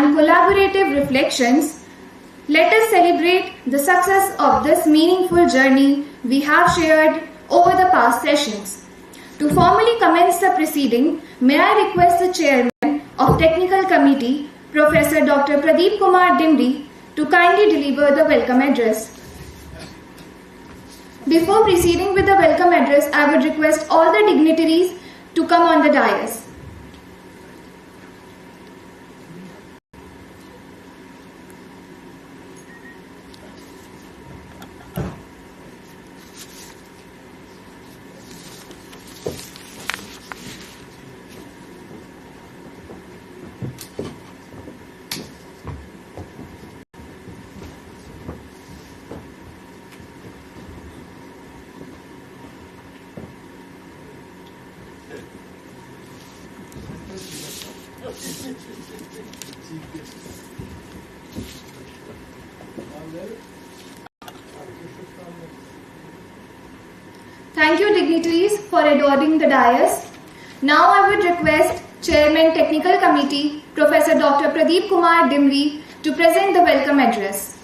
and collaborative reflections, let us celebrate the success of this meaningful journey we have shared over the past sessions. To formally commence the proceeding, may I request the Chairman of Technical Committee, Professor Dr. Pradeep Kumar Dimri, to kindly deliver the welcome address. Before proceeding with the welcome address, I would request all the dignitaries to come on the dais. Thank you, dignitaries, for adoring the dais. Now I would request Chairman Technical Committee, Professor Dr. Pradeep Kumar Dimri, to present the welcome address.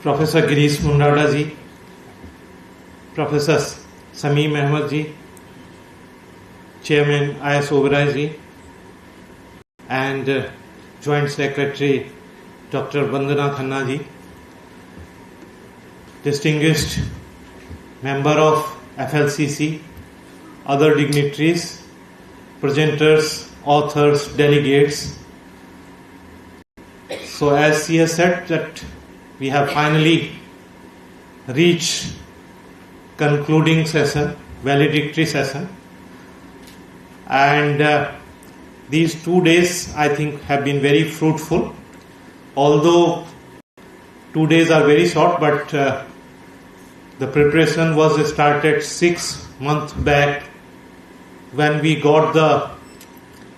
Professor Girish Mundada ji, Professor Sameem Ahmed ji, Chairman IS Oberoi ji, and Joint Secretary Dr. Vandana Khanna ji, distinguished member of FLCC, other dignitaries, presenters, authors, delegates. So as he has said that we have finally reached concluding session, valedictory session, and these 2 days I think have been very fruitful. Although 2 days are very short, but the preparation was started 6 months back when we got the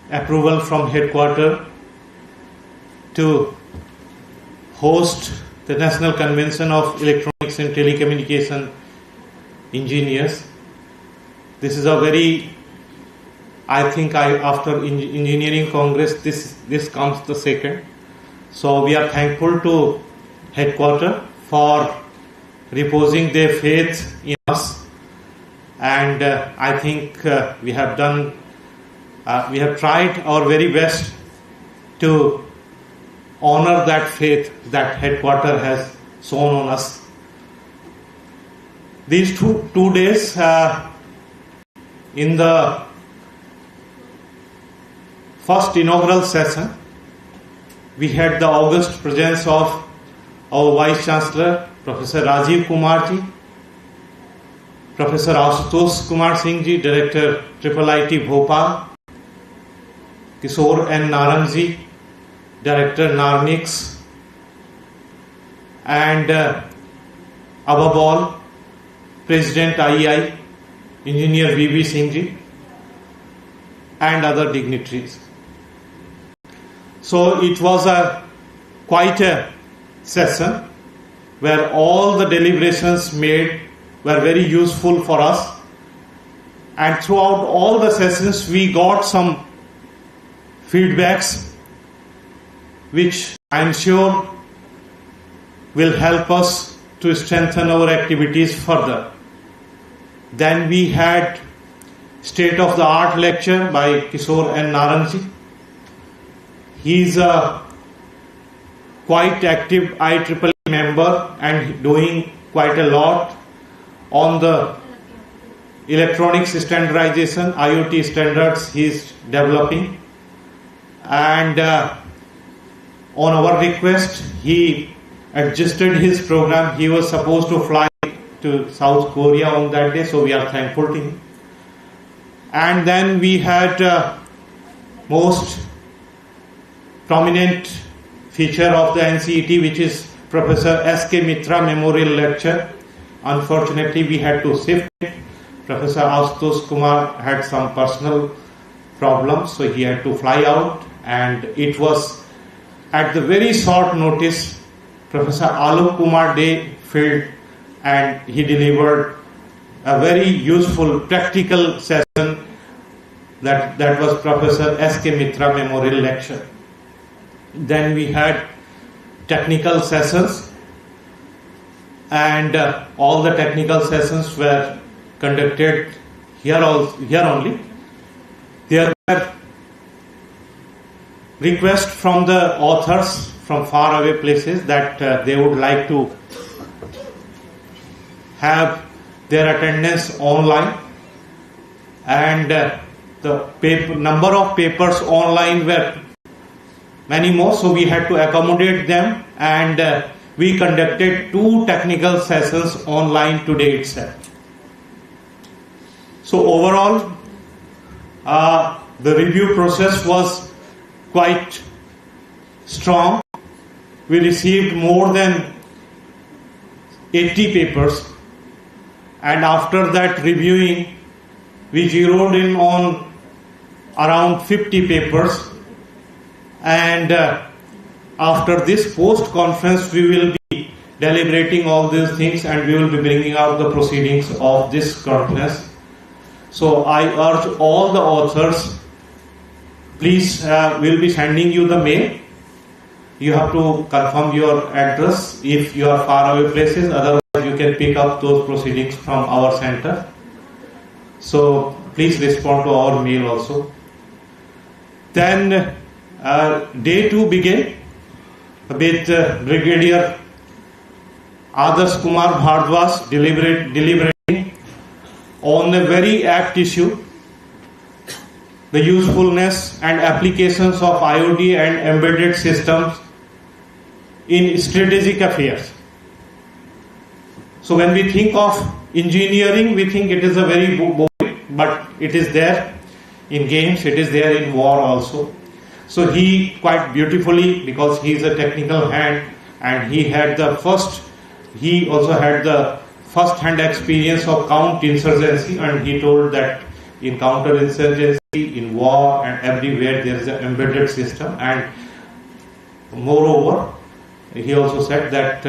approval from headquarters to host the National Convention of Electronics and Telecommunication Engineers. This is a very, I think after Engineering Congress, this comes the second. So we are thankful to headquarters for reposing their faith in us, and I think we have tried our very best to honor that faith that headquarters has shown on us. These two days in the first inaugural session, we had the august presence of our Vice Chancellor, Professor Rajiv Kumar ji, Professor Ashutosh Kumar Singh ji, Director IIIT Bhopal, Kishore N. Narang ji, Director NARNICS, and above all, President IEI, Engineer V.B. Singh ji, and other dignitaries. So it was quite a session where all the deliberations made were very useful for us, and throughout all the sessions we got some feedbacks which I am sure will help us to strengthen our activities further. Then we had state-of-the-art lecture by Kishore N. Narang ji. He is a quite active IEEE member and doing quite a lot on the electronics standardization, IoT standards he is developing, and on our request he adjusted his program. He was supposed to fly to South Korea on that day, so we are thankful to him. And then we had most prominent feature of the NCET, which is Professor S.K. Mitra Memorial Lecture. Unfortunately, we had to shift it. Professor Ashutosh Kumar had some personal problems, so he had to fly out, and it was at the very short notice. Professor Alok Kumar Dey filled and he delivered a very useful practical session that was Professor S.K. Mitra Memorial Lecture. Then we had technical sessions, and all the technical sessions were conducted here only. There were requests from the authors from faraway places that they would like to have their attendance online, and the number of papers online were many more, so we had to accommodate them, and we conducted 2 technical sessions online today itself. So overall, the review process was quite strong. We received more than 80 papers, and after that reviewing, we zeroed in on around 50 papers, and after this post-conference we will be deliberating all these things, and we will be bringing out the proceedings of this conference. So I urge all the authors, please, we'll be sending you the mail. You have to confirm your address if you are far away places, otherwise you can pick up those proceedings from our center. So please respond to our mail also. Then day 2 began with Brigadier Adarsh Kumar Bhardwaj deliberating on a very apt issue, the usefulness and applications of IoT and embedded systems in strategic affairs. So when we think of engineering, we think it is a very boring, but it is there in games, it is there in war also. So he quite beautifully, because he is a technical hand, and he also had the first-hand experience of counterinsurgency, and he told that in counterinsurgency, in war and everywhere there is an embedded system, and moreover, he also said that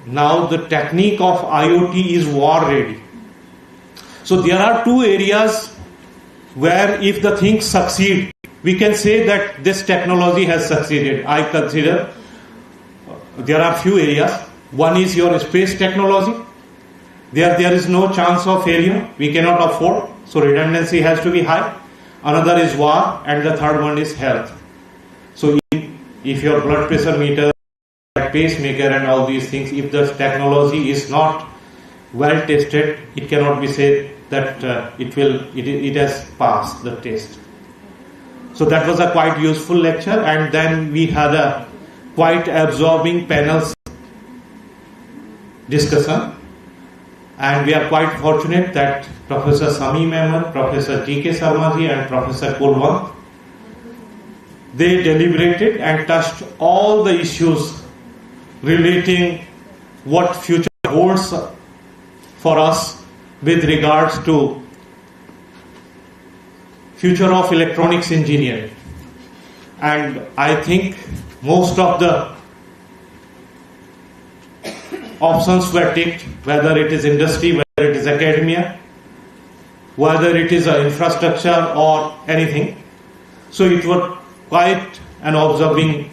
now the technique of IoT is war ready. So there are 2 areas where if the things succeed, we can say that this technology has succeeded. I consider there are few areas. One is your space technology. There is no chance of failure. We cannot afford. So redundancy has to be high. Another is war, and the third one is health. So if your blood pressure meter, pacemaker and all these things, if the technology is not well tested, it cannot be said that it has passed the test. So that was a quite useful lecture, and then we had a quite absorbing panel discussion, and we are quite fortunate that Professor Samim Ahmed, Professor T.K. Sarmaji and Professor Kulwant, they deliberated and touched all the issues relating what future holds for us with regards to future of electronics engineering. And I think most of the options were ticked, whether it is industry, whether it is academia, whether it is infrastructure or anything. So it was quite an observing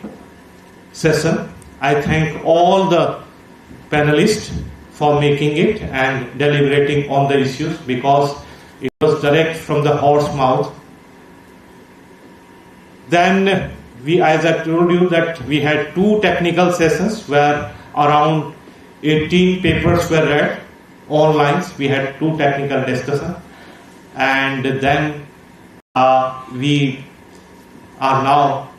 session. I thank all the panelists for making it and deliberating on the issues, because it was direct from the horse mouth. Then as I told you, that we had 2 technical sessions where around 18 papers were read online. We had 2 technical discussions, and then we are now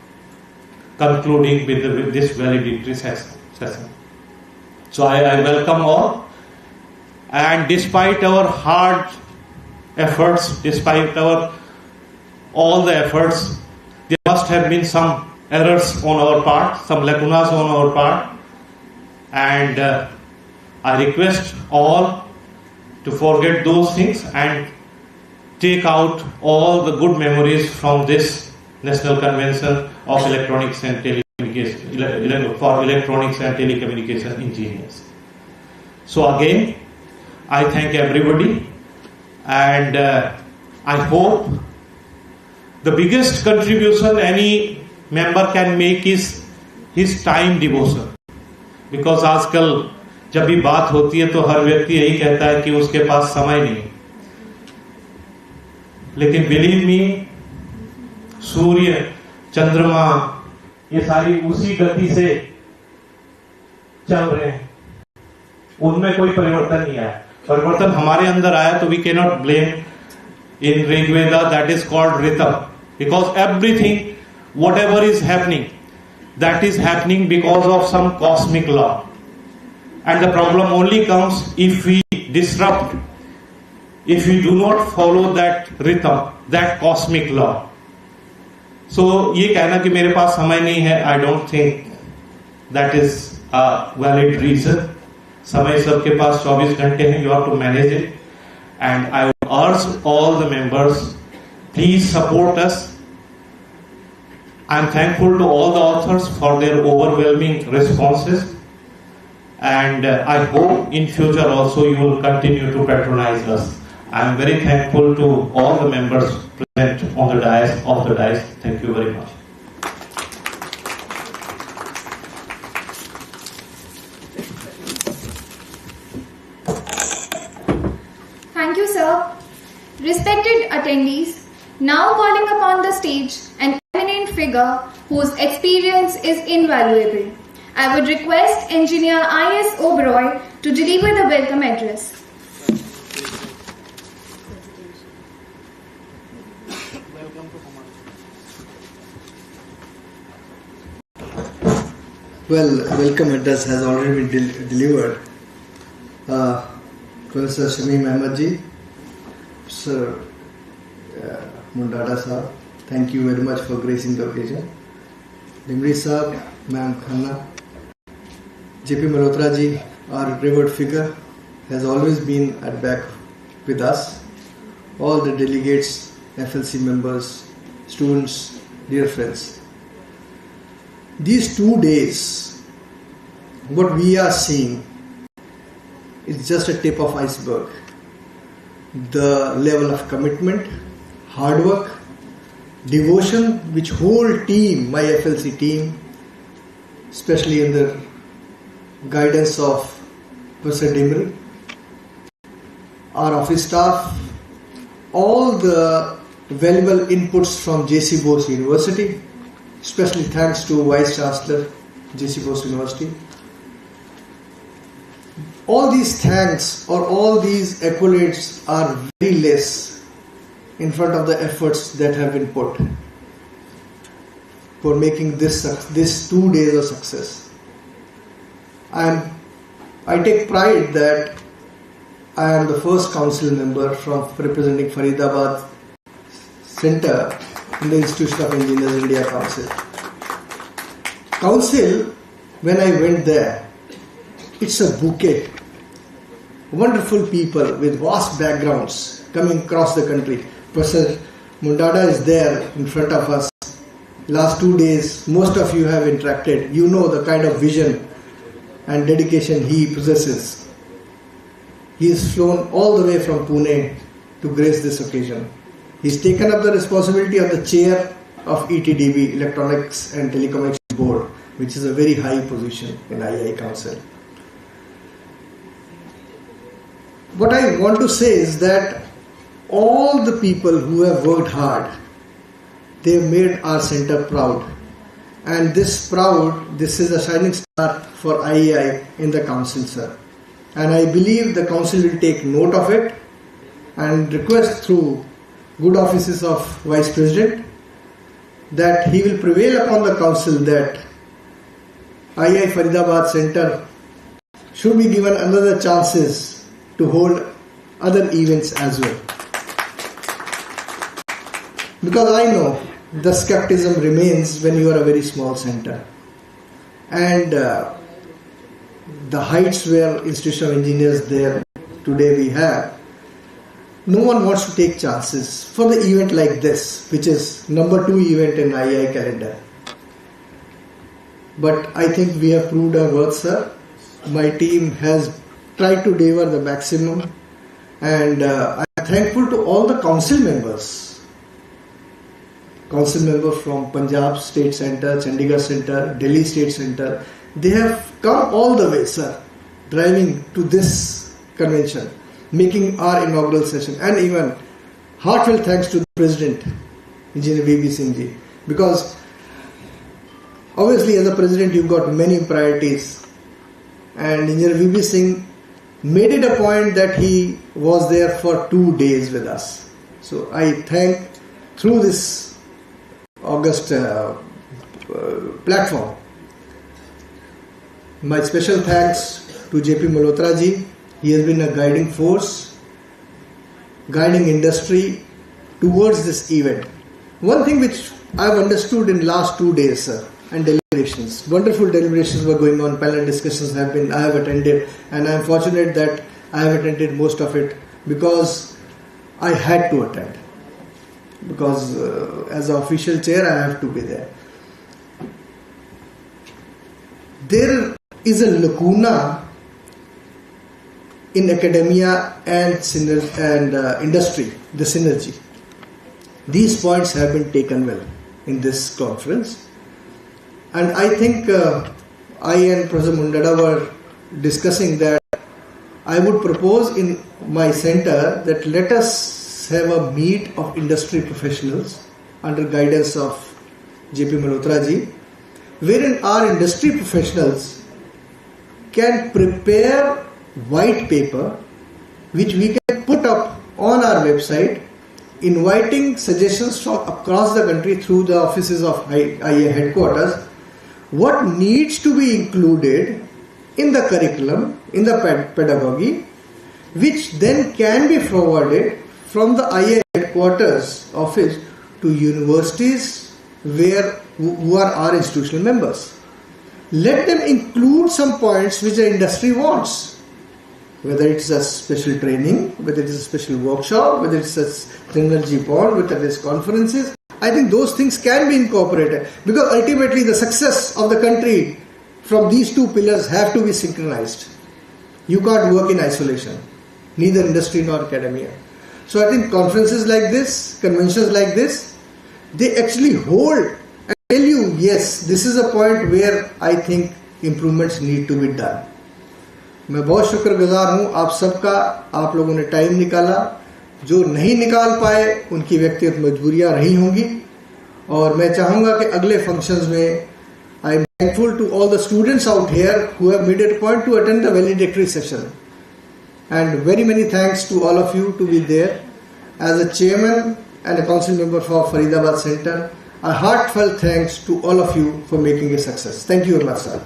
concluding with this valedictory session. So I welcome all, and despite our hard efforts, despite all the efforts, there must have been some errors on our part, some lacunas on our part, and I request all to forget those things and take out all the good memories from this National Convention of Electronics and Telecommunication for Electronics and Telecommunication Engineers. So again, I thank everybody, and I hope the biggest contribution any member can make is his time devotion. Because आजकल जब भी बात होती है तो हर व्यक्ति यही कहता है कि उसके पास समय नहीं, लेकिन बिलीव मी, सूर्य, चंद्रमा ये सारी उसी गति से चल रहे हैं, उनमें कोई परिवर्तन नहीं आया. परिवर्तन हमारे अंदर आया, तो we can not blame in Rigveda that is called Ritam, because everything whatever is happening that is happening because of some cosmic law, and the problem only comes if we disrupt, if we do not follow that rhythm, that cosmic law. So ये कहना कि मेरे पास समय नहीं है, I don't think that is a valid reason. समय सबके पास 24 घंटे हैं, you have to manage it, and I urge all the members, please support us. I am thankful to all the authors for their overwhelming responses, and I hope in future also you will continue to patronize us. I am very thankful to all the members present on the dais. Thank you very much. Thank you, sir. Respected attendees, now calling upon the stage an eminent figure whose experience is invaluable. I would request Engineer I.S. Oberoi to deliver the welcome address. Well, welcome address has already been delivered. Professor Shamim Ahmed ji, Sir Mundada Sahab, thank you very much for gracing the occasion. Dimri Sahab, Ma'am Khanna, JP Malhotra ji, our revered figure, has always been at back with us. All the delegates, FLC members, students, dear friends. These 2 days, what we are seeing is just a tip of iceberg. The level of commitment, hard work, devotion which whole team, my FLC team, especially in the guidance of Professor Dimri, our office staff, all the valuable inputs from JC Bose University, especially thanks to Vice Chancellor JC Bose University. All these thanks or all these accolades are very less in front of the efforts that have been put for making this 2 days a success. I take pride that I am the first council member from representing Faridabad Center in the Institution of Engineers India Council. Council, when I went there, it's a bouquet. Wonderful people with vast backgrounds coming across the country. Professor Mundada is there in front of us. Last 2 days, most of you have interacted. You know the kind of vision and dedication he possesses. He has flown all the way from Pune to grace this occasion. He's taken up the responsibility of the chair of ETDB, Electronics and Telecommunication Board, which is a very high position in IAI Council. What I want to say is that all the people who have worked hard, they have made our center proud. And this is a shining star for IAI in the council, sir. And I believe the council will take note of it and request through good offices of Vice President that he will prevail upon the council that IAI Faridabad Center should be given another chances to hold other events as well. Because I know the skepticism remains when you are a very small center. And the heights where Institution of Engineers there today we have, no one wants to take chances for the event like this, which is number 2 event in IAI calendar. But I think we have proved our worth, sir. My team has tried to deliver the maximum, and I am thankful to all the council members. Council members from Punjab State Centre, Chandigarh Centre, Delhi State Centre, they have come all the way, sir, driving to this convention, making our inaugural session, and even heartfelt thanks to the President, Engineer V.B. Singh ji, because obviously as a President you've got many priorities, and Engineer V.B. Singh made it a point that he was there for 2 days with us. So I thank through this August platform my special thanks to J.P. Malhotra ji. He has been a guiding force, guiding industry towards this event. One thing which I've understood in last 2 days, sir, and deliberations, wonderful deliberations were going on, panel discussions I have attended, and I am fortunate that I have attended most of it because I had to attend, because as an official chair I have to be there. There is a lacuna in academia and industry, the synergy. These points have been taken well in this conference, and I think I and Professor Mundada were discussing that I would propose in my center that let us have a meet of industry professionals under guidance of J.P. Malhotra ji, wherein our industry professionals can prepare white paper which we can put up on our website, inviting suggestions from across the country through the offices of IA headquarters, what needs to be included in the curriculum, in the pedagogy, which then can be forwarded from the IA headquarters office to universities who are our institutional members. Let them include some points which the industry wants, whether it's a special training, whether it's a special workshop, whether it's a synergy bond, whether it's conferences. I think those things can be incorporated, because ultimately the success of the country from these two pillars have to be synchronized. You can't work in isolation, neither industry nor academia. So I think conferences like this, conventions like this, they actually hold and tell you, yes, this is a point where I think improvements need to be done. मैं बहुत शुक्रगुजार हूँ आप सबका, आप लोगों ने time निकाला, जो नहीं निकाल पाए उनकी व्यक्तिगत मजबूरियां रही होंगी, और मैं चाहूँगा कि अगले फंक्शंस में I am thankful to all the students out here who have made it a point to attend the valedictory session, and very many thanks to all of you to be there. As a chairman and a council member for Faridabad Center, a heartfelt thanks to all of you for making a success. Thank you very much, sir.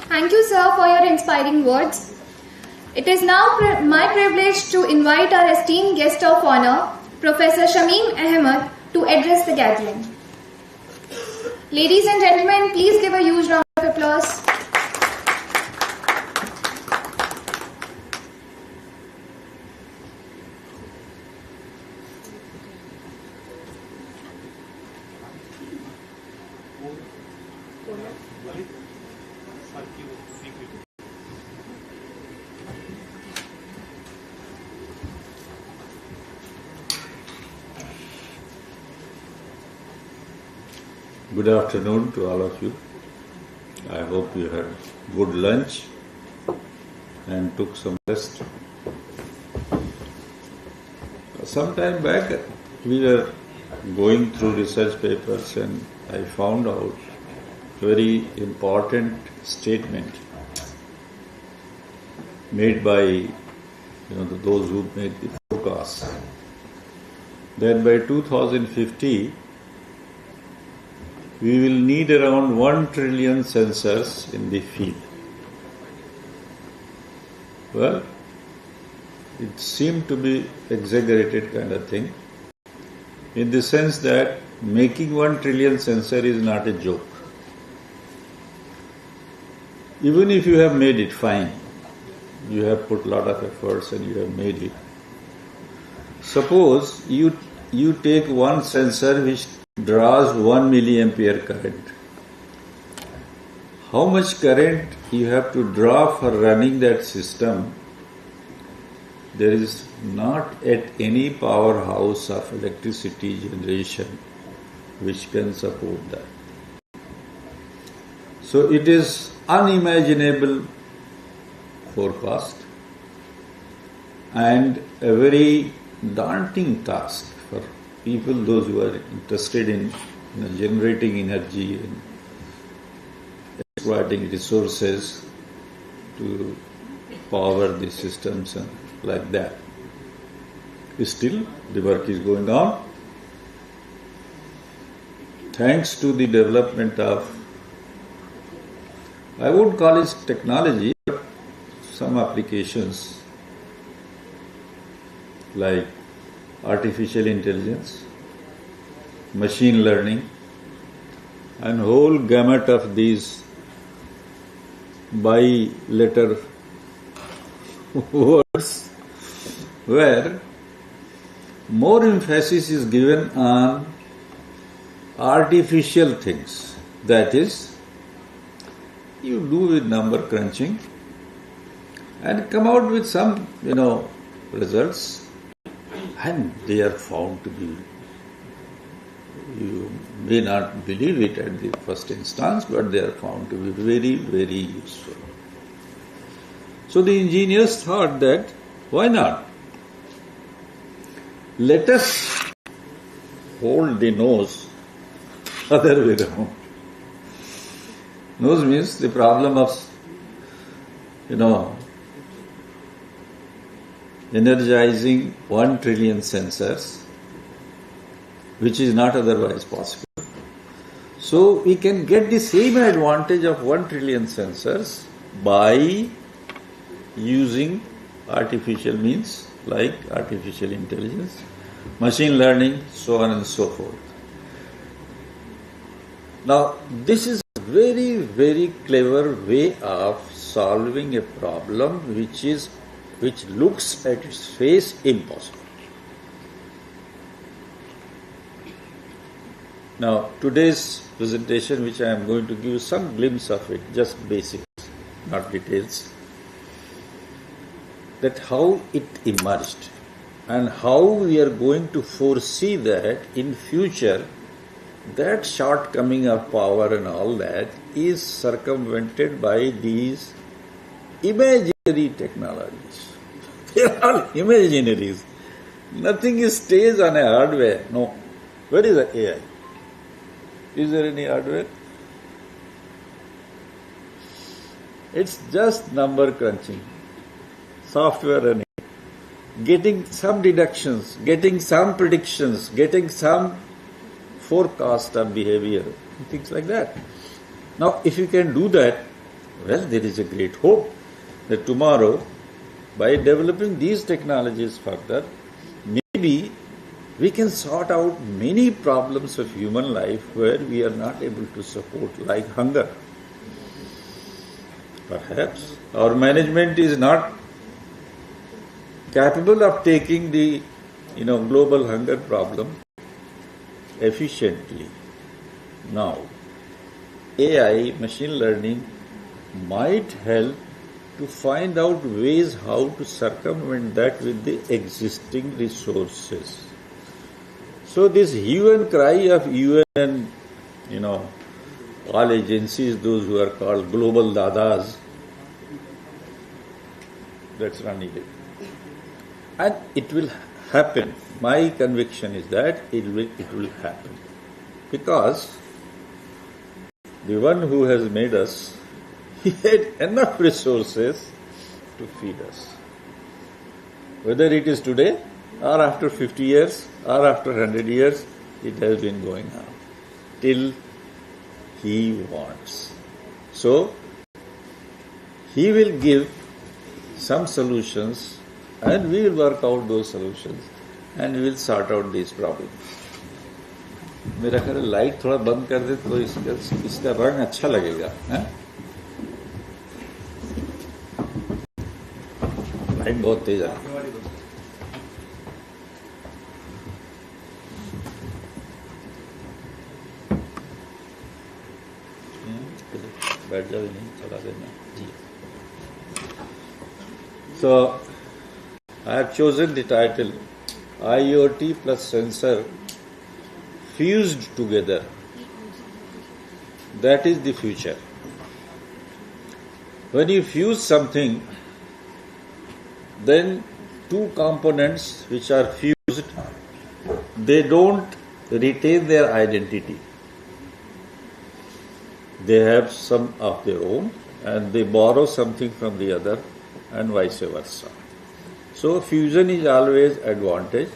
Thank you, sir, for your inspiring words. It is now my privilege to invite our esteemed guest of honor, Professor Shamim Ahmed, to address the gathering. Ladies and gentlemen, please give a huge round of applause. Good afternoon to all of you. I hope you had good lunch and took some rest. Some time back we were going through research papers and I found out a very important statement made by those who made the forecast that by 2050 we will need around 1 trillion sensors in the field. Well, it seemed to be exaggerated kind of thing, in the sense that making 1 trillion sensor is not a joke. Even if you have made it, fine. You have put a lot of efforts and you have made it. Suppose you take one sensor which draws 1 milliampere current. how much current you have to draw for running that system, there is not at any powerhouse of electricity generation which can support that. So it is unimaginable forecast and a very daunting task for people, those who are interested in generating energy and exploiting resources to power the systems and like that. Still, the work is going on. Thanks to the development of, I won't call it technology, but some applications like artificial intelligence, machine learning, and whole gamut of these by-letter words where more emphasis is given on artificial things. That is, you do with number crunching and come out with some, results, and they are found to be, you may not believe it at the first instance, but they are found to be very, very useful. So the engineers thought that, why not? Let us hold the nose other way around. Nose means the problem of, energizing 1 trillion sensors, which is not otherwise possible. So we can get the same advantage of 1 trillion sensors by using artificial means like artificial intelligence, machine learning, so on and so forth. Now, this is a very, very clever way of solving a problem which looks at its face impossible. Now, today's presentation, which I am going to give some glimpse of it, just basics, not details, that how it emerged and how we are going to foresee that in future that shortcoming of power and all that is circumvented by these imaginary technologies. They are all imaginaries. Nothing stays on a hardware. No. Where is the AI? Is there any hardware? It's just number crunching. Software running. Getting some deductions, getting some predictions, getting some forecast of behavior, things like that. Now, if you can do that, well, there is a great hope that tomorrow, by developing these technologies further, maybe we can sort out many problems of human life where we are not able to support, like hunger. Perhaps our management is not capable of taking the global hunger problem efficiently. Now, AI, machine learning, might help to find out ways how to circumvent that with the existing resources. So this hue and cry of UN and all agencies, those who are called global dadas, that's not needed. And it will happen. My conviction is that it will happen. Because the one who has made us, he had enough resources to feed us. Whether it is today or after 50 years or after 100 years, it has been going on till he wants. So, he will give some solutions and we will work out those solutions and we will sort out these problems. मेरा ख्याल है light थोड़ा बंद कर दे तो इसका रंग अच्छा लगेगा. लाइट बहुत तेज है. बैठ जाओ नहीं चला देना जी. So I have chosen the title IoT plus sensor fused together. That is the future. When you fuse something, then two components which are fused, they don't retain their identity. They have some of their own and they borrow something from the other and vice versa. So fusion is always advantage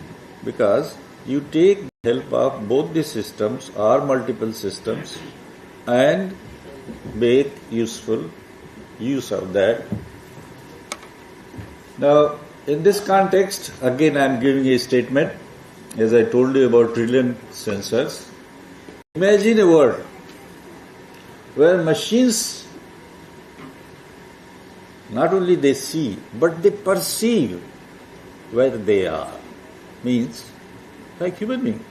because you take the help of both the systems or multiple systems and make useful use of that. Now, in this context, again I am giving a statement, as I told you about trillion sensors. Imagine a world where machines not only they see, but they perceive where they are. Means, like human being.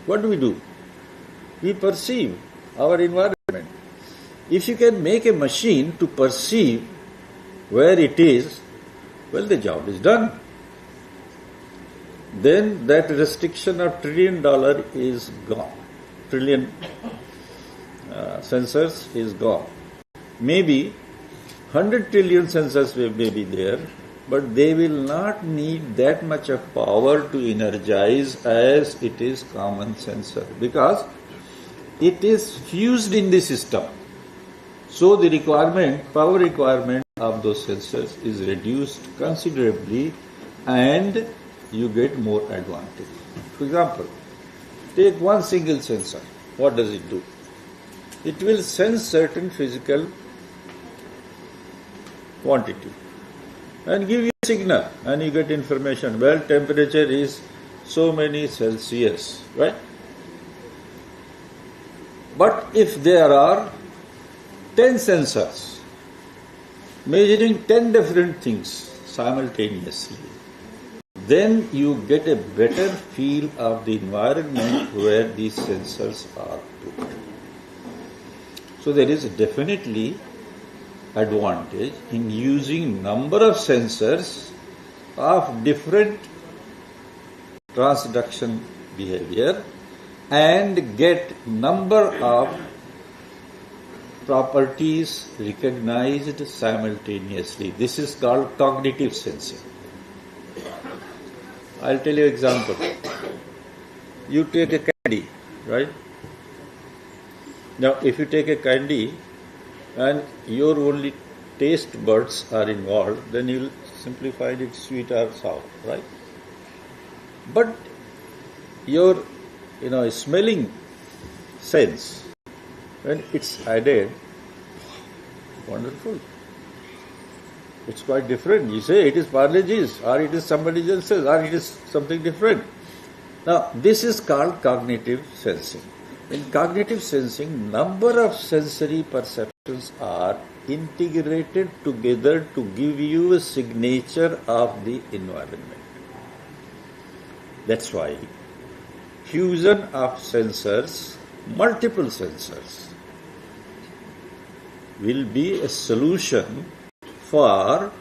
What do? We perceive our environment. If you can make a machine to perceive where it is, well, the job is done. Then that restriction of $1 trillion is gone. Trillion sensors is gone. Maybe 100 trillion sensors may be there, but they will not need that much of power to energize as it is common sensor because it is fused in the system. So the power requirement of those sensors is reduced considerably and you get more advantage. For example, take one single sensor. What does it do? It will sense certain physical quantity and give you a signal and you get information. Well, temperature is so many Celsius, right? But if there are 10 sensors measuring 10 different things simultaneously, then you get a better feel of the environment where these sensors are put. So there is definitely advantage in using number of sensors of different transduction behavior and get number of properties recognized simultaneously. This is called cognitive sensing. I'll tell you an example. You take a candy, right? Now, if you take a candy and your only taste buds are involved, then you'll simply find it sweet or sour, right? But your, smelling sense, when it's added, wonderful. It's quite different. You say it is Parle-G's, or it is somebody else's, or it is something different. Now, this is called cognitive sensing. In cognitive sensing, number of sensory perceptions are integrated together to give you a signature of the environment. That's why fusion of sensors, multiple sensors, will be a solution for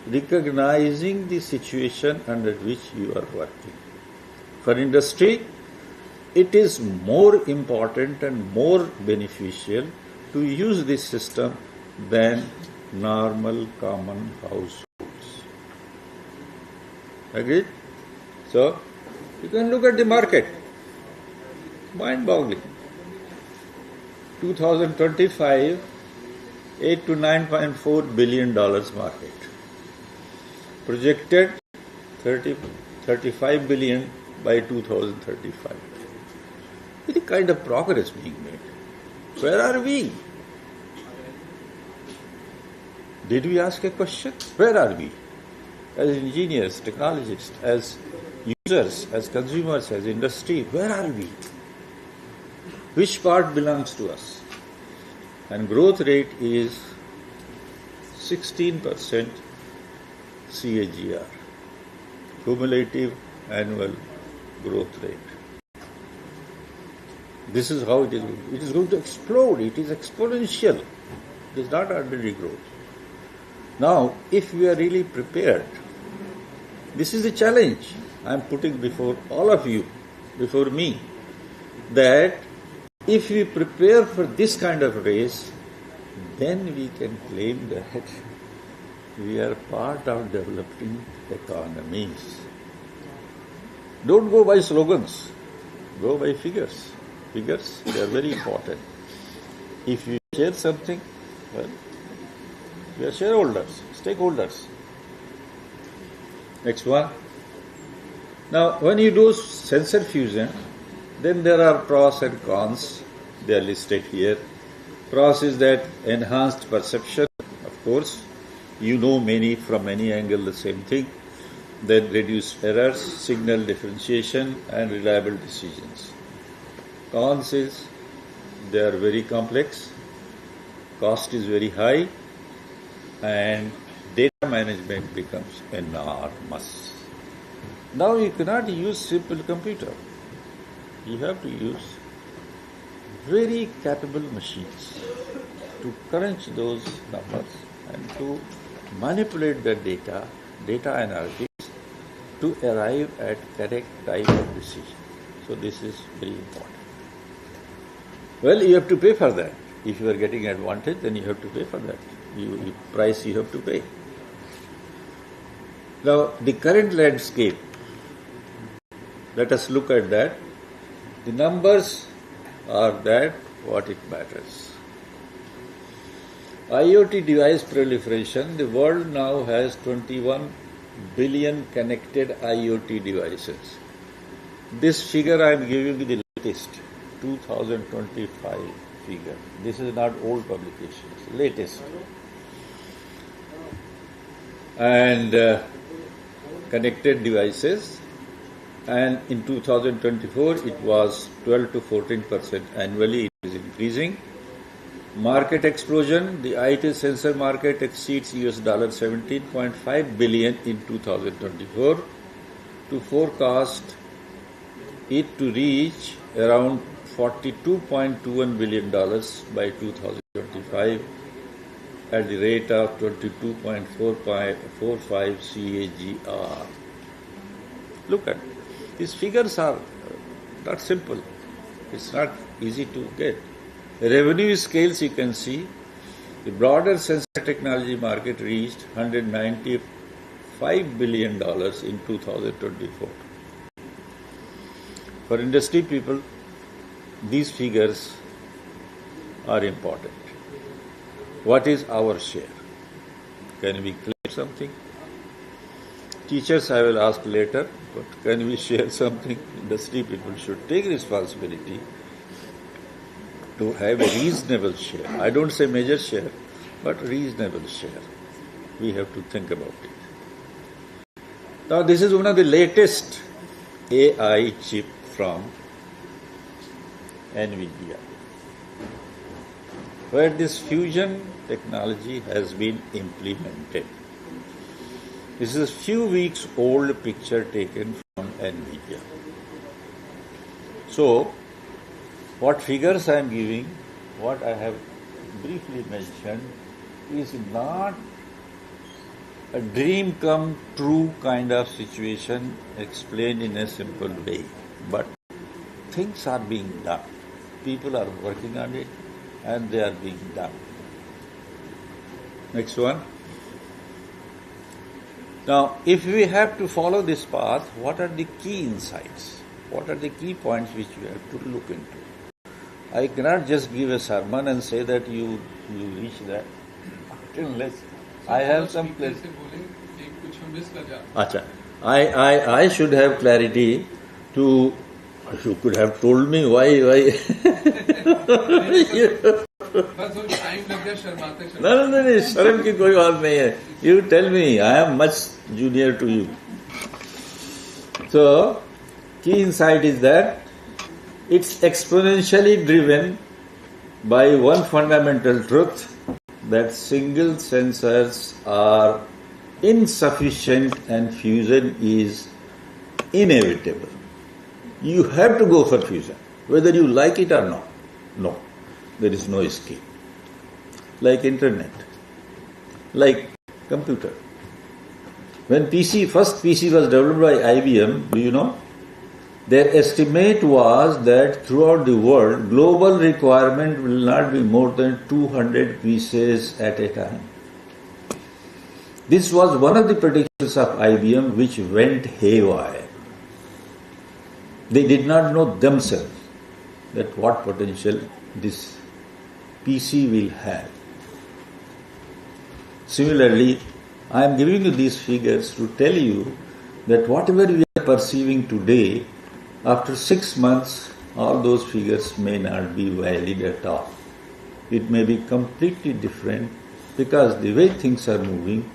recognizing the situation under which you are working. For industry, it is more important and more beneficial to use this system than normal common households. Agreed? So, you can look at the market. Mind-boggling. 2025, $8 to $9.4 billion market. Projected 35 billion by 2035. With the kind of progress being made. Where are we? Did we ask a question? Where are we? As engineers, technologists, as users, as consumers, as industry, where are we? Which part belongs to us? And growth rate is 16% CAGR, cumulative annual growth rate. This is how it is. It is going to explode. It is exponential. It is not ordinary growth. Now, if we are really prepared, this is the challenge I am putting before all of you, before me, that if we prepare for this kind of race, then we can claim that we are part of developing economies. Don't go by slogans, go by figures. Figures, they are very important. If you share something, well, we are shareholders, stakeholders. Next one. Now, when you do sensor fusion, then there are pros and cons. They are listed here. Pros is that enhanced perception, of course. You know from any angle the same thing. Then reduced errors, signal differentiation, and reliable decisions. Cons is they are very complex, cost is very high, and data management becomes enormous. Now you cannot use simple computer. You have to use very capable machines to crunch those numbers and to manipulate the data analytics to arrive at correct type of decision. So this is very important. Well, you have to pay for that. If you are getting advantage, then you have to pay for that. Price you have to pay. Now, the current landscape, let us look at that. The numbers are that what it matters. IoT device proliferation, the world now has 21 billion connected IoT devices. This figure I am giving you the latest, 2025 figure. This is not old publications, latest. And connected devices, and in 2024 it was 12 to 14% annually. It is increasing. Market explosion, the IT sensor market exceeds $17.5 billion in 2024 to forecast it to reach around $42.21 billion by 2025 at the rate of 22.45 CAGR. Look at it. These figures are not simple. It's not easy to get. Revenue scales, you can see, the broader sensor technology market reached $195 billion in 2024. For industry people, these figures are important. What is our share? Can we claim something? Teachers I will ask later, but can we share something? Industry people should take responsibility to have a reasonable share. I don't say major share, but reasonable share. We have to think about it. Now this is one of the latest AI chip from NVIDIA, where this fusion technology has been implemented. This is a few weeks old picture taken from NVIDIA. So, what figures I am giving, what I have briefly mentioned, is not a dream come true kind of situation explained in a simple way, but things are being done. People are working on it and they are being done. Next one. Now, if we have to follow this path, what are the key insights? What are the key points which we have to look into? I cannot just give a sermon and say that you reach that. Unless I have some clarity. Acha. I should have clarity to. You could have told me why. No, शर्म की कोई बात नहीं है. You tell me, I am much junior to you. So, key insight is that it's exponentially driven by one fundamental truth, that single sensors are insufficient and fusion is inevitable. You have to go for fusion. whether you like it or not. No, there is no escape. Like internet, like computer. When first PC was developed by IBM, do you know? Their estimate was that throughout the world, global requirement will not be more than 200 pieces at a time. This was one of the predictions of IBM which went haywire. They did not know themselves that what potential this PC will have. Similarly, I am giving you these figures to tell you that whatever we are perceiving today, after 6 months, all those figures may not be valid at all. It may be completely different because the way things are moving,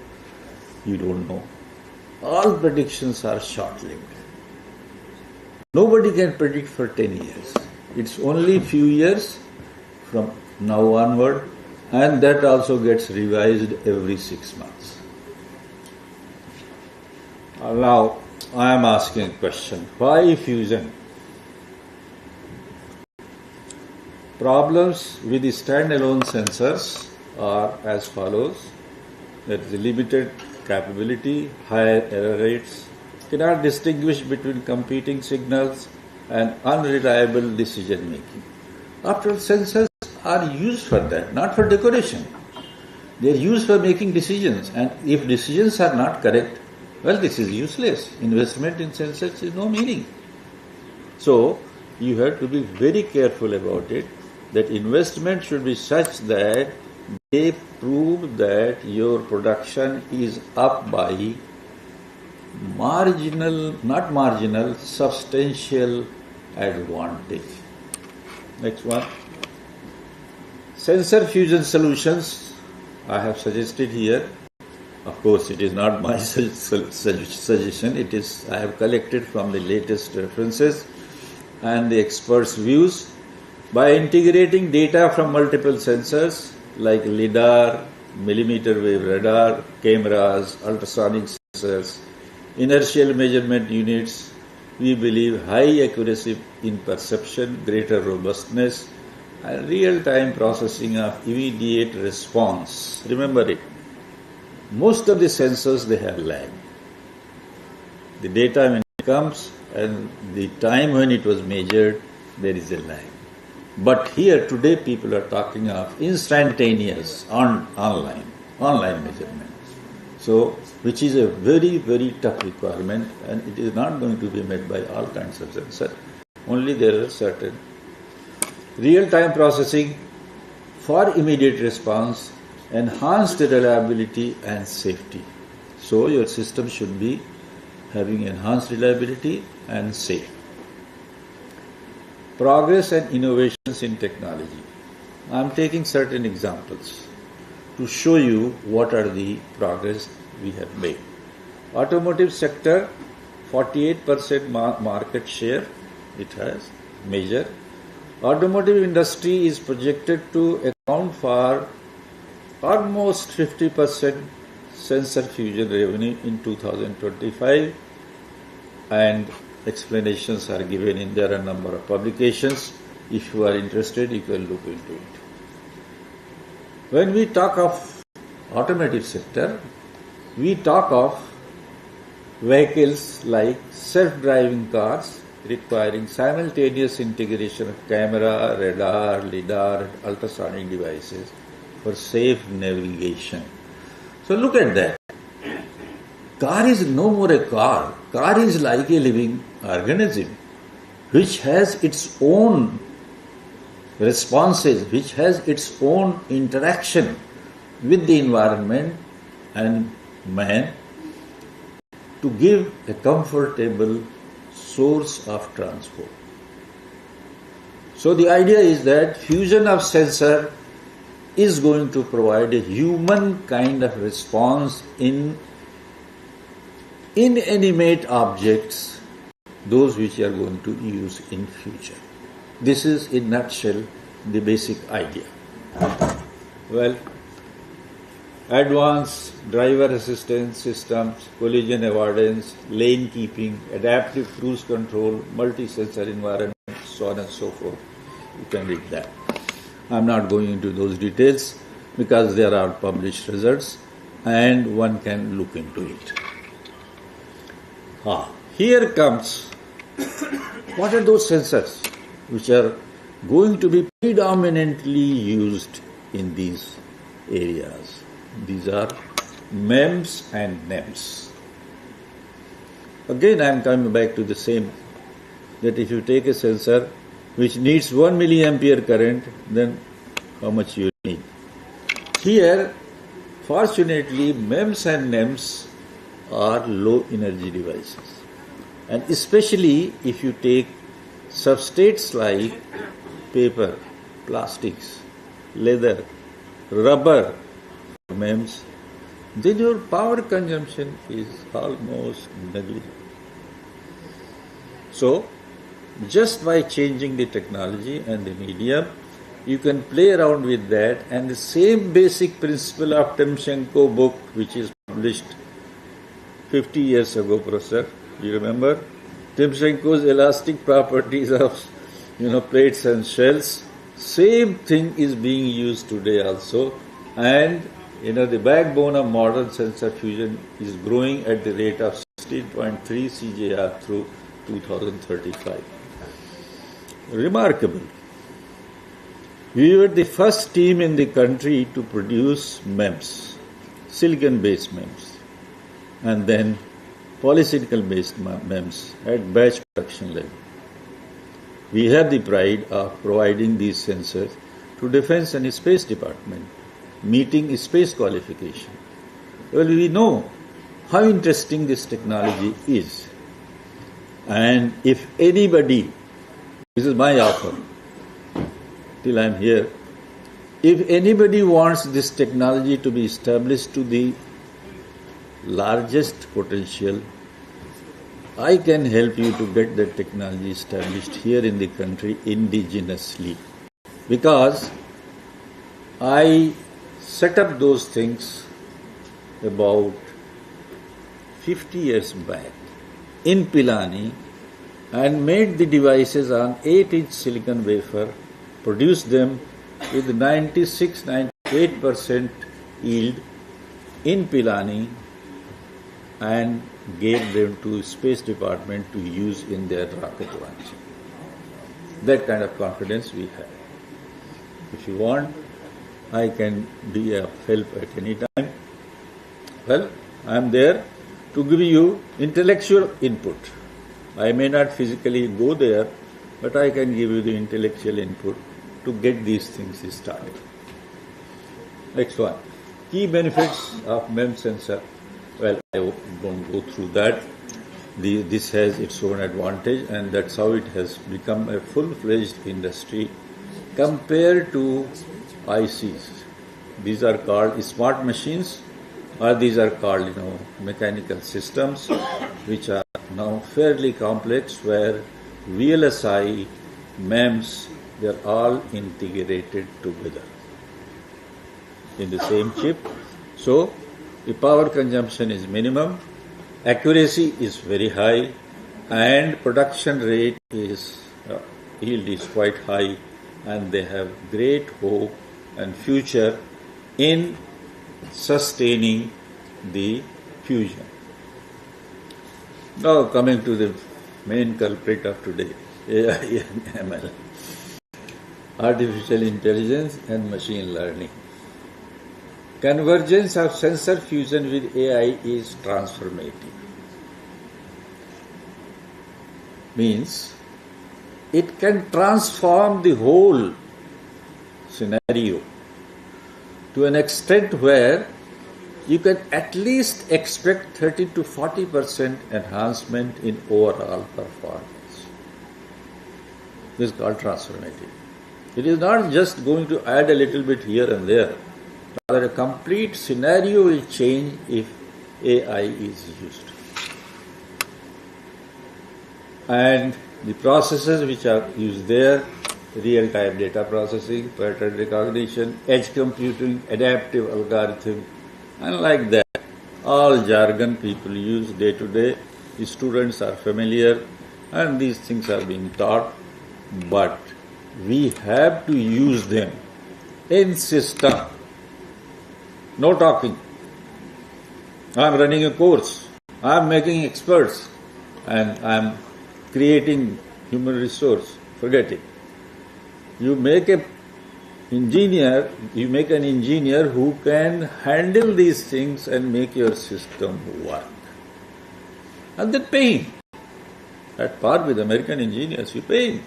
you don't know. All predictions are short-lived. Nobody can predict for 10 years. It's only few years from now onward, and that also gets revised every 6 months. Now, I am asking a question. Why fusion? Problems with the standalone sensors are as follows. There is a limited capability, higher error rates, cannot distinguish between competing signals, and unreliable decision making. After all, sensors are used for that, not for decoration. They are used for making decisions, and if decisions are not correct, well, this is useless. Investment in sensors is no meaning. So, you have to be very careful about it, that investment should be such that they prove that your production is up by substantial advantage. Next one. Sensor fusion solutions I have suggested here. Of course, it is not my suggestion. I have collected from the latest references and the experts' views. By integrating data from multiple sensors like LIDAR, millimeter wave radar, cameras, ultrasonic sensors, inertial measurement units, we believe high accuracy in perception, greater robustness, and real-time processing of immediate response. Remember it. Most of the sensors, they have lag. The data when it comes and the time when it was measured, there is a lag. But here today people are talking of instantaneous online measurements. So, which is a very, very tough requirement, and it is not going to be met by all kinds of sensors. Only there are certain real-time processing for immediate response, enhanced reliability and safety. So your system should be having enhanced reliability and safe. Progress and innovations in technology. I am taking certain examples to show you what are the progress we have made. Automotive sector, 48% market share it has, major. Automotive industry is projected to account for almost 50% sensor fusion revenue in 2025, and explanations are given in there a number of publications. If you are interested, you can look into it. When we talk of automotive sector, we talk of vehicles like self-driving cars requiring simultaneous integration of camera, radar, LIDAR, and ultrasonic devices for safe navigation. So look at that. Car is no more a car. Car is like a living organism which has its own responses, which has its own interaction with the environment and man to give a comfortable source of transport. So the idea is that fusion of sensor is going to provide a human kind of response in inanimate objects, those which are going to use in future. This is in nutshell the basic idea. Well, advanced driver assistance systems, collision avoidance, lane keeping, adaptive cruise control, multi-sensor environment, so so on and so forth. You can read that. I'm not going into those details because there are published results and one can look into it. Here comes, what are those sensors which are going to be predominantly used in these areas? These are MEMS and NEMS. Again, I am coming back to the same, that if you take a sensor which needs 1 milliampere current, then how much you need? Here, fortunately, MEMS and NEMS are low energy devices. And especially if you take substrates like paper, plastics, leather, rubber, MEMS, then your power consumption is almost negligible. So, just by changing the technology and the medium, you can play around with that, and the same basic principle of Timchenko book, which is published 50 years ago, Professor, you remember? Timchenko's elastic properties of plates and shells, same thing is being used today also, and the backbone of modern sensor fusion is growing at the rate of 16.3 CJR through 2035. Remarkable. We were the first team in the country to produce MEMS, silicon-based MEMS, and then polysilicon-based MEMS at batch production level. We have the pride of providing these sensors to Defense and Space Department, meeting space qualification. Well, we know how interesting this technology is. And if anybody, this is my offer, till I am here, if anybody wants this technology to be established to the largest potential, I can help you to get that technology established here in the country indigenously. Because I set up those things about 50 years back in Pilani and made the devices on 8-inch silicon wafer, produced them with 96-98% yield in Pilani and gave them to Space Department to use in their rocket launch. That kind of confidence we have. If you want, I can be of help at any time. Well, I am there to give you intellectual input. I may not physically go there, but I can give you the intellectual input to get these things started. Next one. Key benefits of MEMS sensor. Well, I won't go through that. This has its own advantage, and that's how it has become a full-fledged industry compared to ICs. These are called smart machines, or these are called, mechanical systems, which are now fairly complex, where VLSI, MEMS, they're all integrated together in the same chip. So, the power consumption is minimum, accuracy is very high, and production rate is, yield is quite high, and they have great hope and future in sustaining the fusion. Now coming to the main culprit of today, AI and ML, artificial intelligence and machine learning. Convergence of sensor fusion with AI is transformative. Means it can transform the whole scenario to an extent where you can at least expect 30 to 40% enhancement in overall performance. This is called transformative. It is not just going to add a little bit here and there. Rather, a complete scenario will change if AI is used. And the processes which are used there, real-time data processing, pattern recognition, edge computing, adaptive algorithm, and like that, all jargon people use day to day. The students are familiar, and these things are being taught. but we have to use them in system. No talking. I'm running a course. I'm making experts and I'm creating human resource. Forget it. You make an engineer who can handle these things and make your system work. And then pay him. At par with American engineers, you pay him.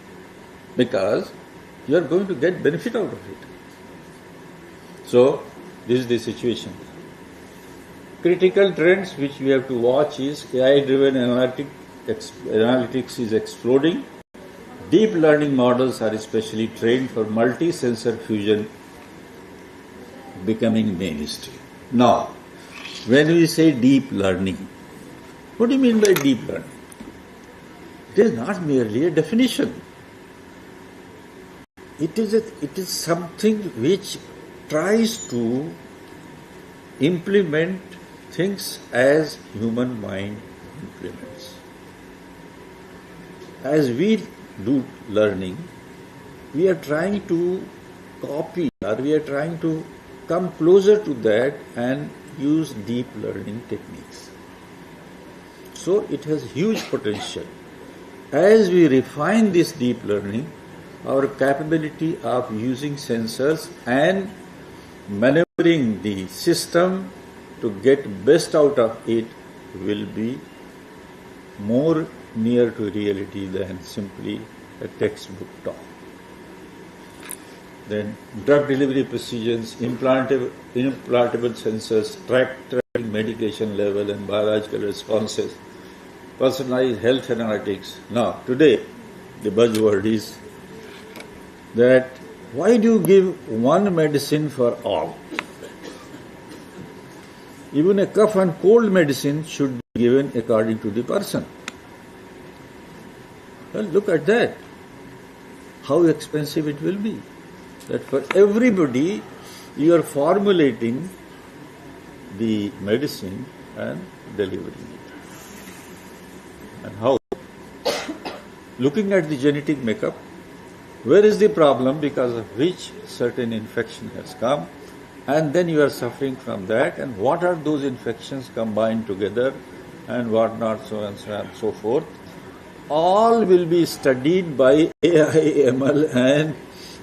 Because you are going to get benefit out of it. So, this is the situation. Critical trends which we have to watch is AI-driven analytics is exploding. Deep learning models are especially trained for multi-sensor fusion becoming mainstream. Now, when we say deep learning, what do you mean by deep learning? It is not merely a definition. It is something which tries to implement things as human mind implements. As we do learning, we are trying to copy or we are trying to come closer to that and use deep learning techniques. So it has huge potential. As we refine this deep learning, our capability of using sensors and maneuvering the system to get best out of it will be more near to reality than simply a textbook talk. Then drug delivery precisions, implantable sensors, tracking medication level and biological responses, personalized health analytics. Now, today, the buzzword is that why do you give one medicine for all? Even a cough and cold medicine should be given according to the person. Well, look at that. How expensive it will be. That for everybody, you are formulating the medicine and delivering it. And how? Looking at the genetic makeup, where is the problem because of which certain infection has come, and then you are suffering from that, and what are those infections combined together, and what not, so and so and so forth. All will be studied by AI, ML and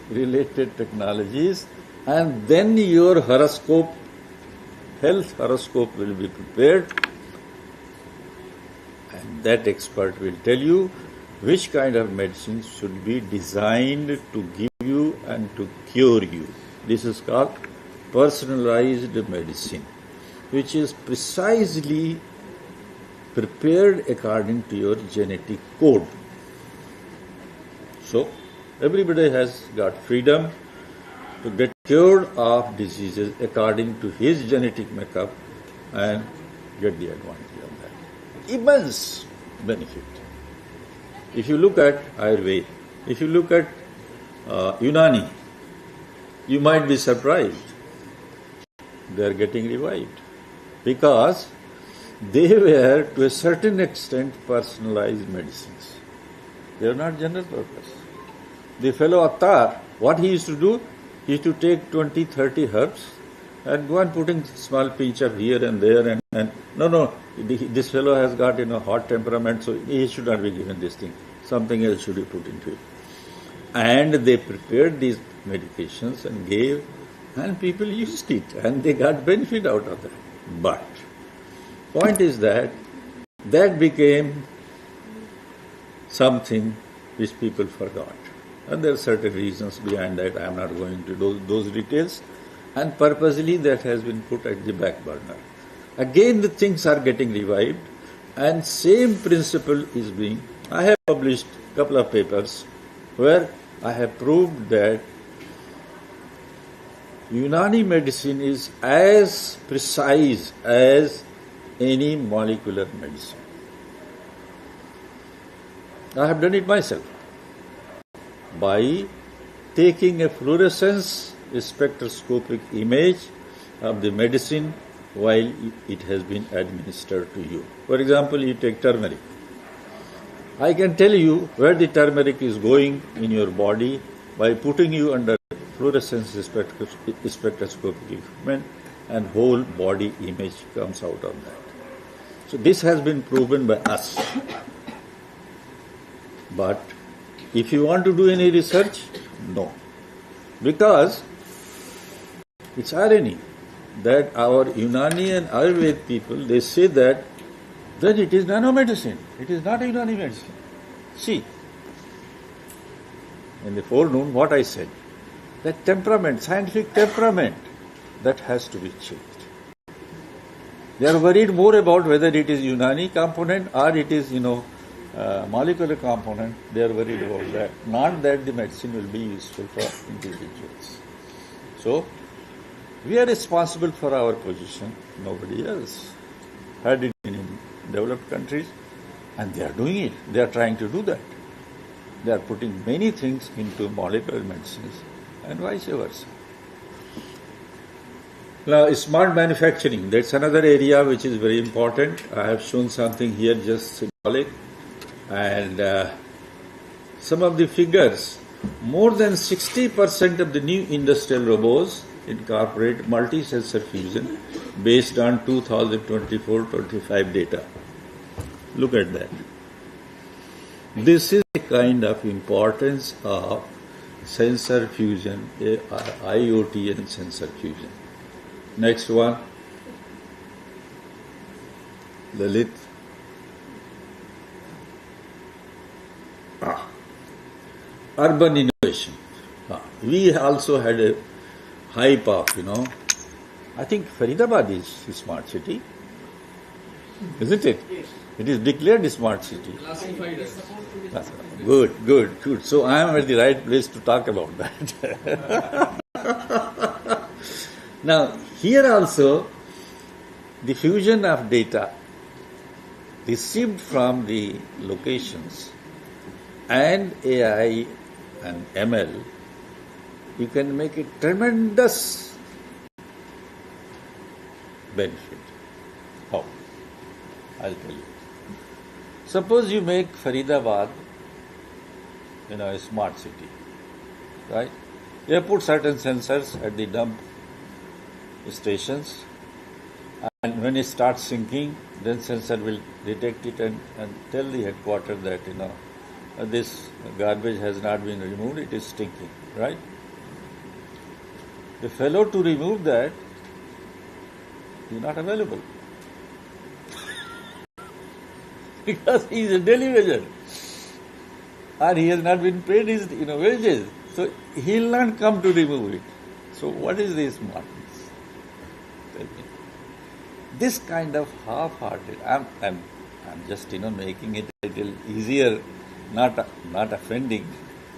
related technologies, and then your horoscope, health horoscope will be prepared, and that expert will tell you which kind of medicines should be designed to give you and to cure you. This is called personalized medicine, which is precisely prepared according to your genetic code. So, everybody has got freedom to get cured of diseases according to his genetic makeup and get the advantage of that. Immense benefit. If you look at Ayurveda, if you look at Unani, you might be surprised. They are getting revived because they were to a certain extent personalized medicines. They are not general purpose. The fellow Attar, what he used to do, he used to take 20, 30 herbs and go on putting small pinch of here and there and no, this fellow has got hot temperament, so he should not be given this thing. Something else should be put into it. And they prepared these medications and gave, and people used it and they got benefit out of that. But point is that became something which people forgot. And there are certain reasons behind that. I am not going to those details. And purposely that has been put at the back burner. Again the things are getting revived and same principle is being... I have published a couple of papers where I have proved that Unani medicine is as precise as any molecular medicine. I have done it myself by taking a fluorescence spectroscopic image of the medicine while it has been administered to you. For example, you take turmeric. I can tell you where the turmeric is going in your body by putting you under fluorescence spectroscopic equipment, and whole body image comes out of that. So this has been proven by us. But if you want to do any research, no. Because it's irony that our Unani and Ayurvedic people, they say that it is nanomedicine. It is not Unani medicine. See, in the forenoon, what I said, that temperament, scientific temperament, that has to be changed. They are worried more about whether it is Unani component or it is, molecular component. They are worried about that. Not that the medicine will be useful for individuals. So, we are responsible for our position, nobody else. Had it been in developed countries, and they are doing it. They are trying to do that. They are putting many things into molecular medicines and vice versa. Now, smart manufacturing, that's another area which is very important. I have shown something here, just symbolic. And some of the figures, more than 60% of the new industrial robots incorporate multi-sensor fusion based on 2024-25 data. Look at that. This is the kind of importance of sensor fusion, IoT and sensor fusion. Next one, Lalit. Urban innovation. We also had a hype of, I think Faridabad is a smart city, isn't it? Yes. It is declared a smart city. Classified as. Good. So I am at the right place to talk about that. Now, here also, the fusion of data received from the locations and AI and ML, you can make a tremendous benefit. How? I'll tell you. Suppose you make Faridabad, a smart city, right? You put certain sensors at the dump stations, and when it starts sinking, then sensor will detect it and tell the headquarters that, this garbage has not been removed, it is stinking, right? The fellow to remove that is not available. Because he is a daily wager. Or he has not been paid his wages. So he will not come to remove it. So what is this smartness? Tell me. This kind of half-hearted, I'm just making it a little easier, not offending,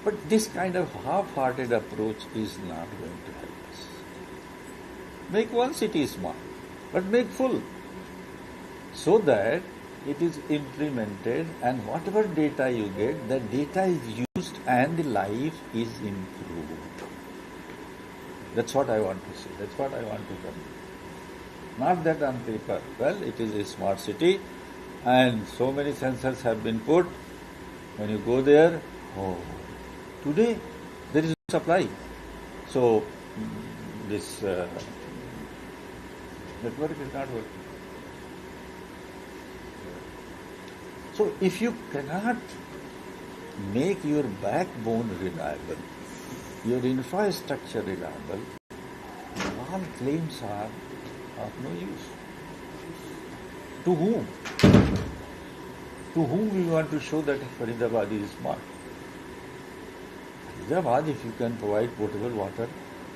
but this kind of half-hearted approach is not going to help us. Make one city smart, but make full, so that it is implemented, and whatever data you get, that data is used and the life is improved. That's what I want to say. That's what I want to convey. Not that on paper. Well, it is a smart city and so many sensors have been put. When you go there, today there is no supply. So this network is not working. So if you cannot make your backbone reliable, your infrastructure reliable, all claims are of no use. To whom? To whom we want to show that Faridabad is smart? Faridabad, if you can provide potable water,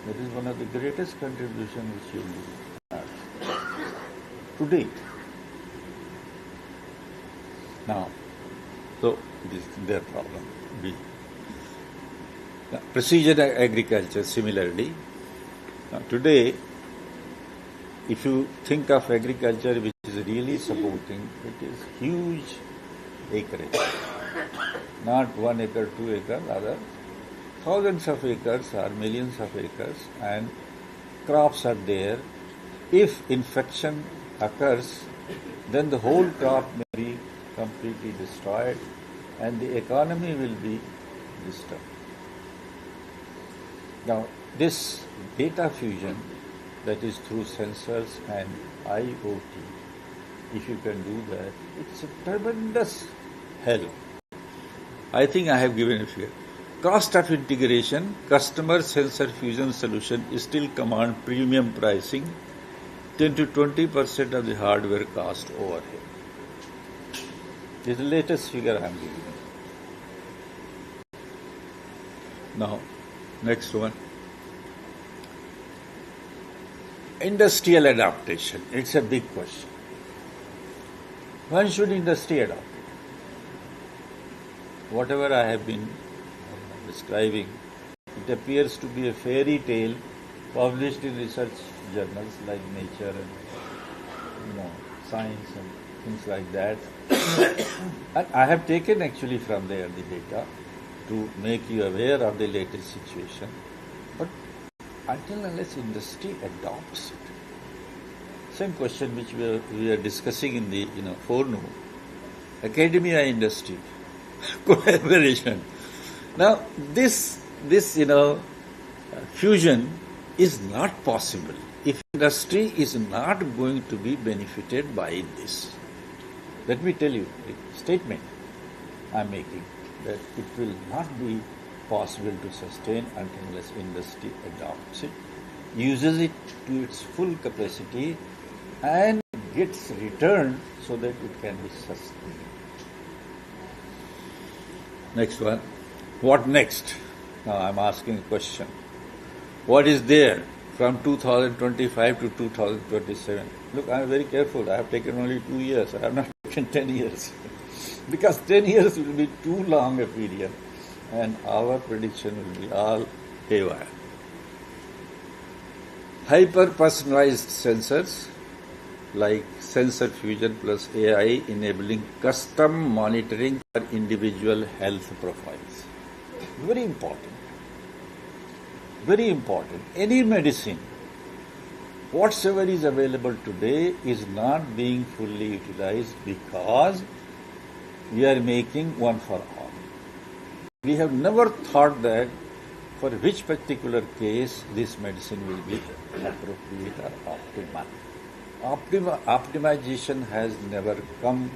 that is one of the greatest contributions which you will have today. Now, so it is their problem. Precision agriculture, similarly. Now, today, if you think of agriculture which is really supporting, it is huge acreage. Not 1 acre, 2 acre, rather thousands of acres or millions of acres, and crops are there. If infection occurs, then the whole crop may be completely destroyed, and the economy will be disturbed. Now, this data fusion that is through sensors and IoT, if you can do that, it's a tremendous help. I think I have given a figure. Cost of integration, customer sensor fusion solution still command premium pricing, 10 to 20% of the hardware cost overhead. This is the latest figure I am giving you. Now, next one. Industrial adaptation. It's a big question. When should industry adopt? Whatever I have been describing, it appears to be a fairy tale published in research journals like Nature and Science and things like that. And I have taken actually from there the data to make you aware of the latest situation. But until unless industry adopts it, same question which we are discussing in the forenoon, academia industry collaboration. Now this fusion is not possible if industry is not going to be benefited by this. Let me tell you the statement I am making, that it will not be possible to sustain until unless industry adopts it, uses it to its full capacity and gets returned so that it can be sustained. Next one. What next? Now I am asking a question. What is there from 2025 to 2027? Look, I am very careful. I have taken only 2 years. I have not taken 10 years. Because 10 years will be too long a period and our prediction will be all haywire. Hyper-personalized sensors like sensor fusion plus AI enabling custom monitoring for individual health profiles. Very important. Very important. Any medicine, whatsoever is available today, is not being fully utilized because we are making one for all. We have never thought that for which particular case this medicine will be appropriate or optimal. Optimization has never come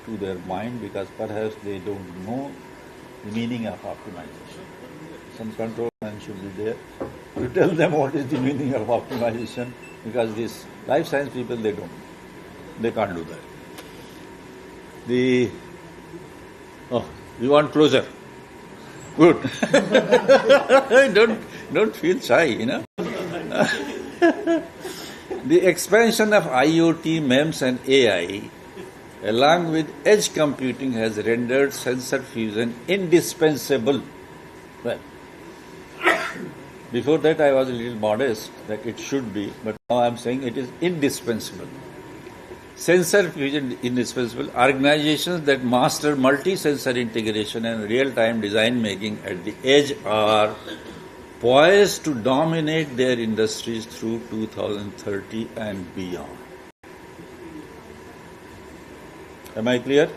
to their mind because perhaps they don't know the meaning of optimization. Some control man should be there to tell them what is the meaning of optimization, because these life science people, they can't do that. You want closer? Good. Don't feel shy, The expansion of IoT, MEMS and AI along with edge computing has rendered sensor fusion indispensable. Well, before that I was a little modest that it should be, but now I am saying it is indispensable. Sensor fusion indispensable. Organizations that master multi-sensor integration and real-time design making at the edge are poised to dominate their industries through 2030 and beyond. Am I clear?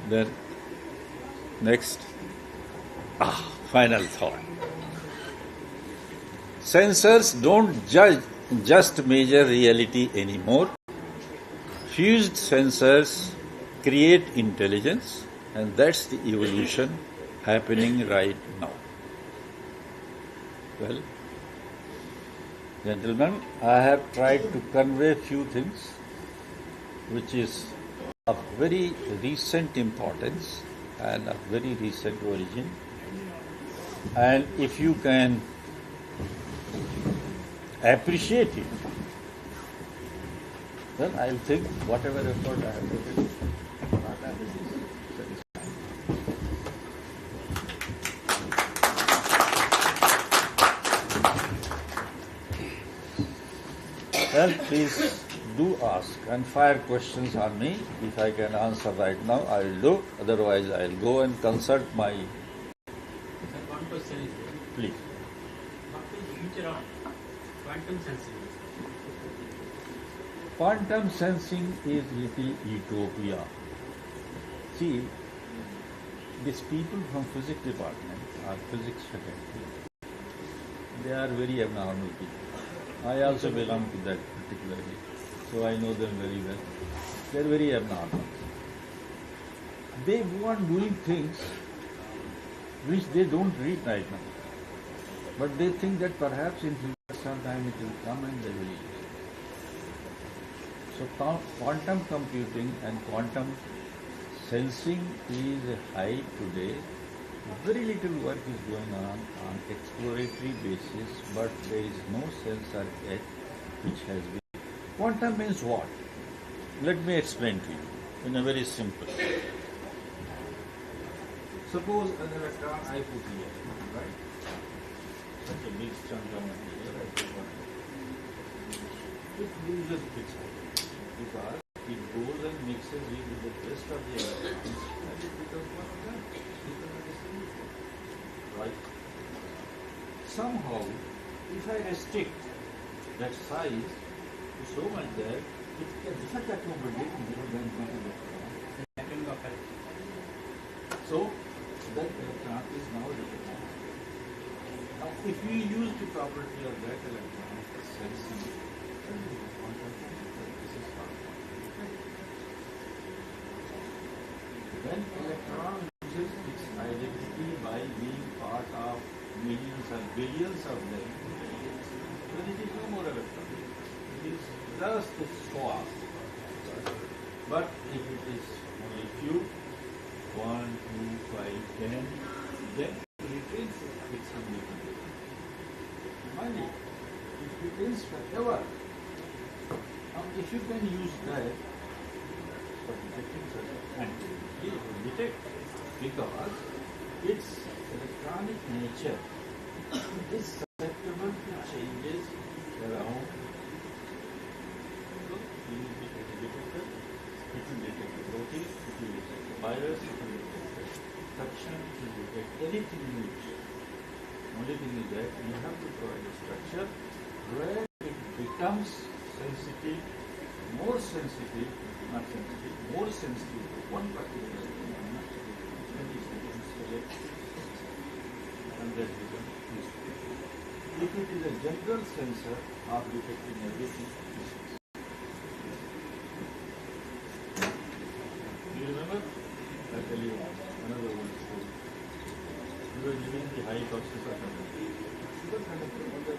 Then, next. Final thought. Sensors don't just measure reality anymore. Fused sensors create intelligence, and that's the evolution happening right now. Well, gentlemen, I have tried to convey few things which is of very recent importance and of very recent origin. And if you can appreciate it, then I'll think whatever effort I have put in. Well, please do ask and fire questions on me. If I can answer right now, I will do. Otherwise, I will go and consult my... One question is there. Please. What is the future of quantum sensing? Quantum sensing is little utopia. See, these people from physics department or physics faculty, they are very abnormal people. I also belong to that particularly, so I know them very well. They are very abnormal. They go on doing things which they don't read right now. But they think that perhaps in future sometime it will come and they will use it. So quantum computing and quantum sensing is high today. Very little work is going on exploratory basis, but there is no sensor yet which has been. Quantum means what? Let me explain to you in a very simple. Suppose an electron I put here, right? Such a big chunk of material I put on it. It loses its height because it goes and mixes with the rest of the electrons and it becomes one of them. Right? Somehow, if I restrict that size to so much that it can not accommodate more than one electron. So, that electron is now recognized. Now, if we use the property of that electron for sensing, then we want to this is when electron loses its identity by being part of millions and billions of them, then it is no more electron. It is just a swap. But if it is only few, 1, 2, 5, 10, then it retains its identity. Mind it, it retains forever. Now, if you can use that for detecting such and it will detect because its electronic nature is susceptible to changes around. So, you will detect a detector, it will detect a protein, it will detect a virus, it will detect a structure, it will detect anything you use. Only thing is that you have to provide a structure where it becomes sensitive, more sensitive, not sensitive, more sensitive to one particular thing, and it becomes select, and that becomes useful. If it is a general sensor of detecting everything, do you remember? I tell you another one story. We were giving the high toxic sugar conductor on the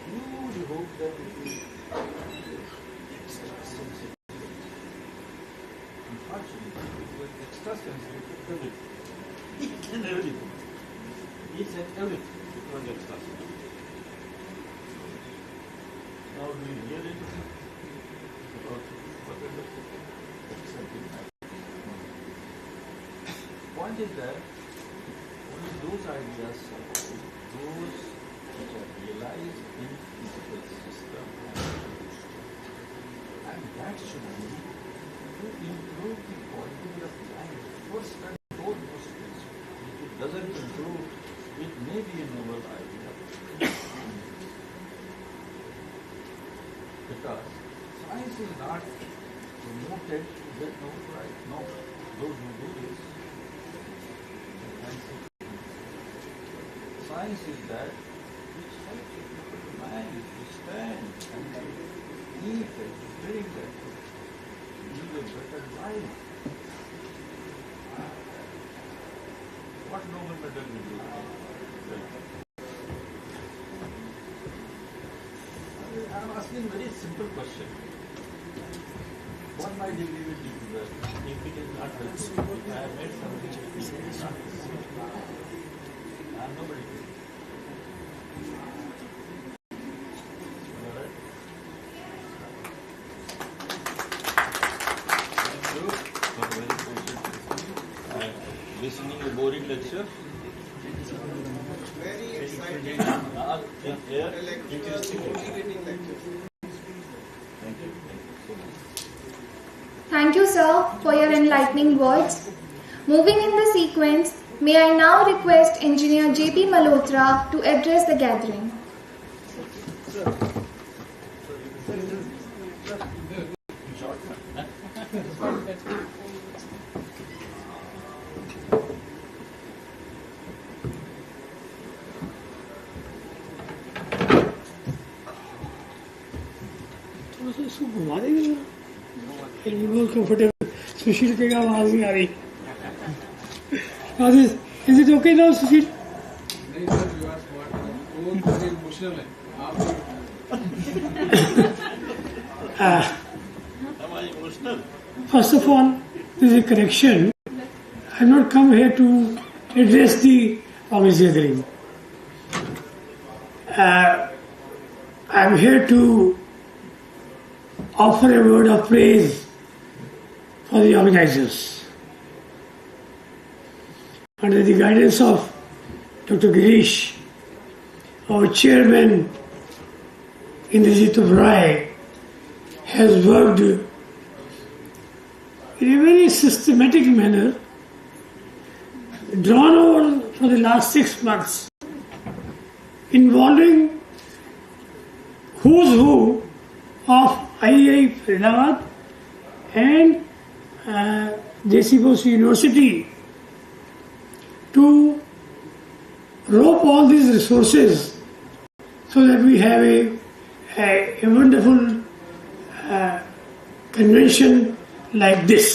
huge hope that it will extra sensitive. Unfortunately, it was extra sensitive to everything. Each and everything. Each and everything. It was extra sensitive. Now do you hear anything about what kind of something happened? Point is that only those ideas are those which are realized in physical system and that should be to improve the quality of life. First and foremost principle. If it doesn't improve, it may be a novel idea. Because science is not promoted to get novel right. No, those who do this, science is that which helps the mind to stand and to eat and to drink and to live a better life. What noble medal will you I am asking a very simple question. What my degree will do to that if it is not helpful? If I have made something which is not helpful, I am nobody. Listening a boring lecture. Very exciting, Interesting. motivating lecture. Thank you. Thank you, sir, for your enlightening words. Moving in the sequence, may I now request Engineer J.P. Malhotra to address the gathering. सा इसको घुमा देंगे जरा, बहुत comfortable. सुशील कहेगा आवाज नहीं आ रही। इज इट ओके नाउ सुशील? नहीं सर, यू आर स्मार्ट, वो थोड़े इमोशनल है आप। First of all, there is a correction. I have not come here to address the office gathering. I am here to offer a word of praise for the organizers. Under the guidance of Dr. Girish, our chairman Indrajit Rai has worked in a very systematic manner, drawn over for the last 6 months, involving who's who of III Faridabad and JC Bose University to rope all these resources so that we have a wonderful convention like this.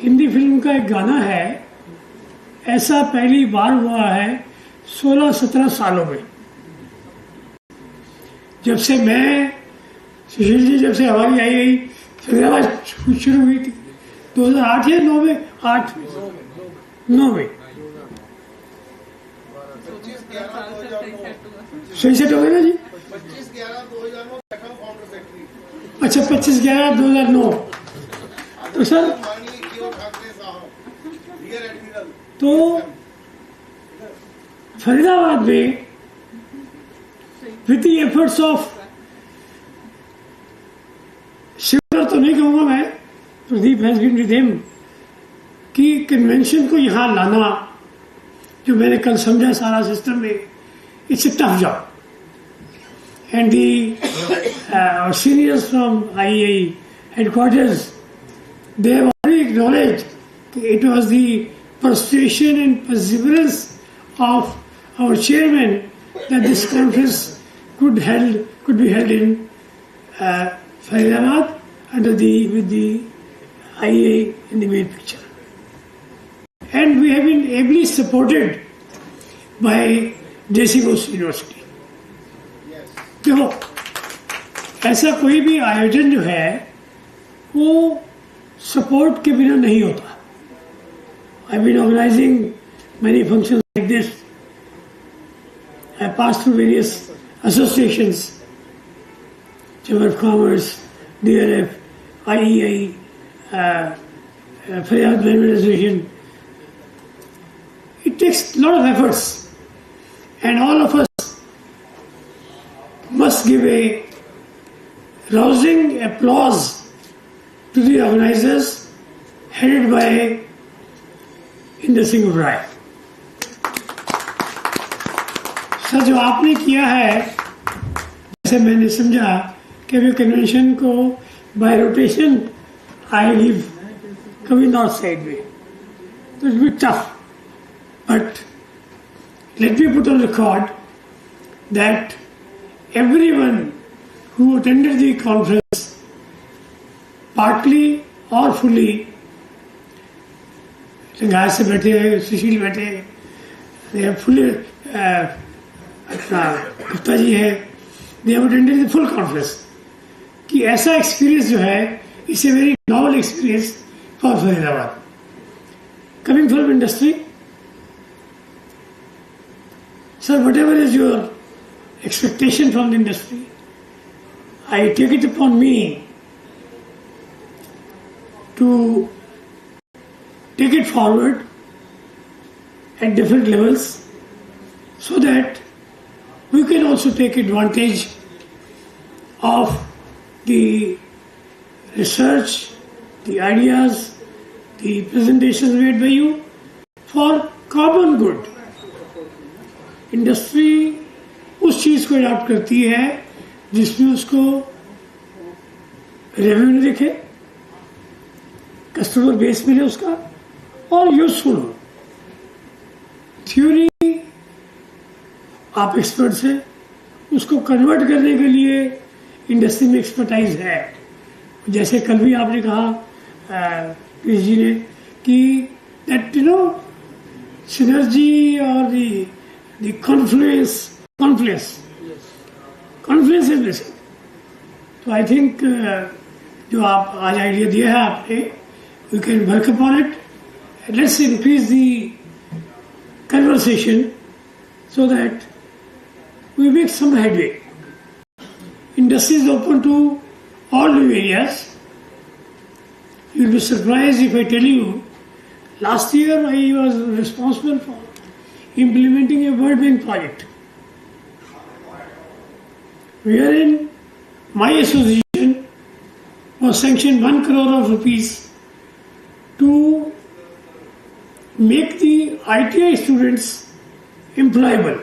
Hindi film का एक गाना है, ऐसा पहली बार हुआ है 16-17 सालों में। जब से मैं सुशील जी, जब से हमारी आई फरीदाबाद शुरू हुई थी 2008 या 9 में, 9 में सही सेट हो गया ना जी। 25/11/2009 फाउंडर सेक्रेटरी। अच्छा, 25/11/2009। तो सर, तो फरीदाबाद में with the efforts of Shivar तो नहीं कहूंगा मैं, Pradeep has been with him, कि कन्वेंशन को यहाँ लाना, जो मैंने कल समझा सारा सिस्टम में, it's a tough job. And the seniors from III headquarters, they have already acknowledged it was the persuasion and perseverance of our chairman that this conference could be held in Faridabad with the III in the main picture. And we have been ably supported by JC Bose University. देखो, ऐसा कोई भी आयोजन जो है वो support के बिना नहीं होता। I've been organizing many functions like this. I passed through various associations, Chamber of Commerce, DRF, IEI, Faryad Association. It takes a lot of efforts, and all of us must give a rousing applause to the organizers headed by Indra Singh Rai. Sir, जो आपने किया है, जैसे मैंने समझा कि अभी convention को बाय रोटेशन आई लिव कभी नॉर्थ साइड में, तो it be tough, but let me put on record that everyone who attended the conference, partly or fully, गाय से बैठे, सुशील बैठे, फुल गुप्ता जी है, they have attended the full conference, कि ऐसा experience जो है, it's a very novel experience for Faridabad. Coming from industry, sir, what ever is your expectation from the industry, I take it upon me to take it forward at different levels so that we can also take advantage of the research, the ideas, the presentations made by you for common good. Industry उस चीज को adopt करती है जिसमें उसको revenue दिखे, customer base मिले उसका, और यूजफुल हो। थ्योरी आप एक्सपर्ट से उसको कन्वर्ट करने के लिए इंडस्ट्री में एक्सपर्टाइज है। जैसे कल भी आपने कहा कृष्ण जी ने कि दैट सिनर्जी और द कॉन्फ्लुएंस इज मिसिंग। तो आई थिंक जो आप आज आइडिया दिया है आपने, we can work upon it, let's increase the conversation so that we make some headway. Industry is open to all new areas. You will be surprised if I tell you, last year I was responsible for implementing a World Bank project, wherein my association was sanctioned 1 crore of rupees to make the ITI students employable.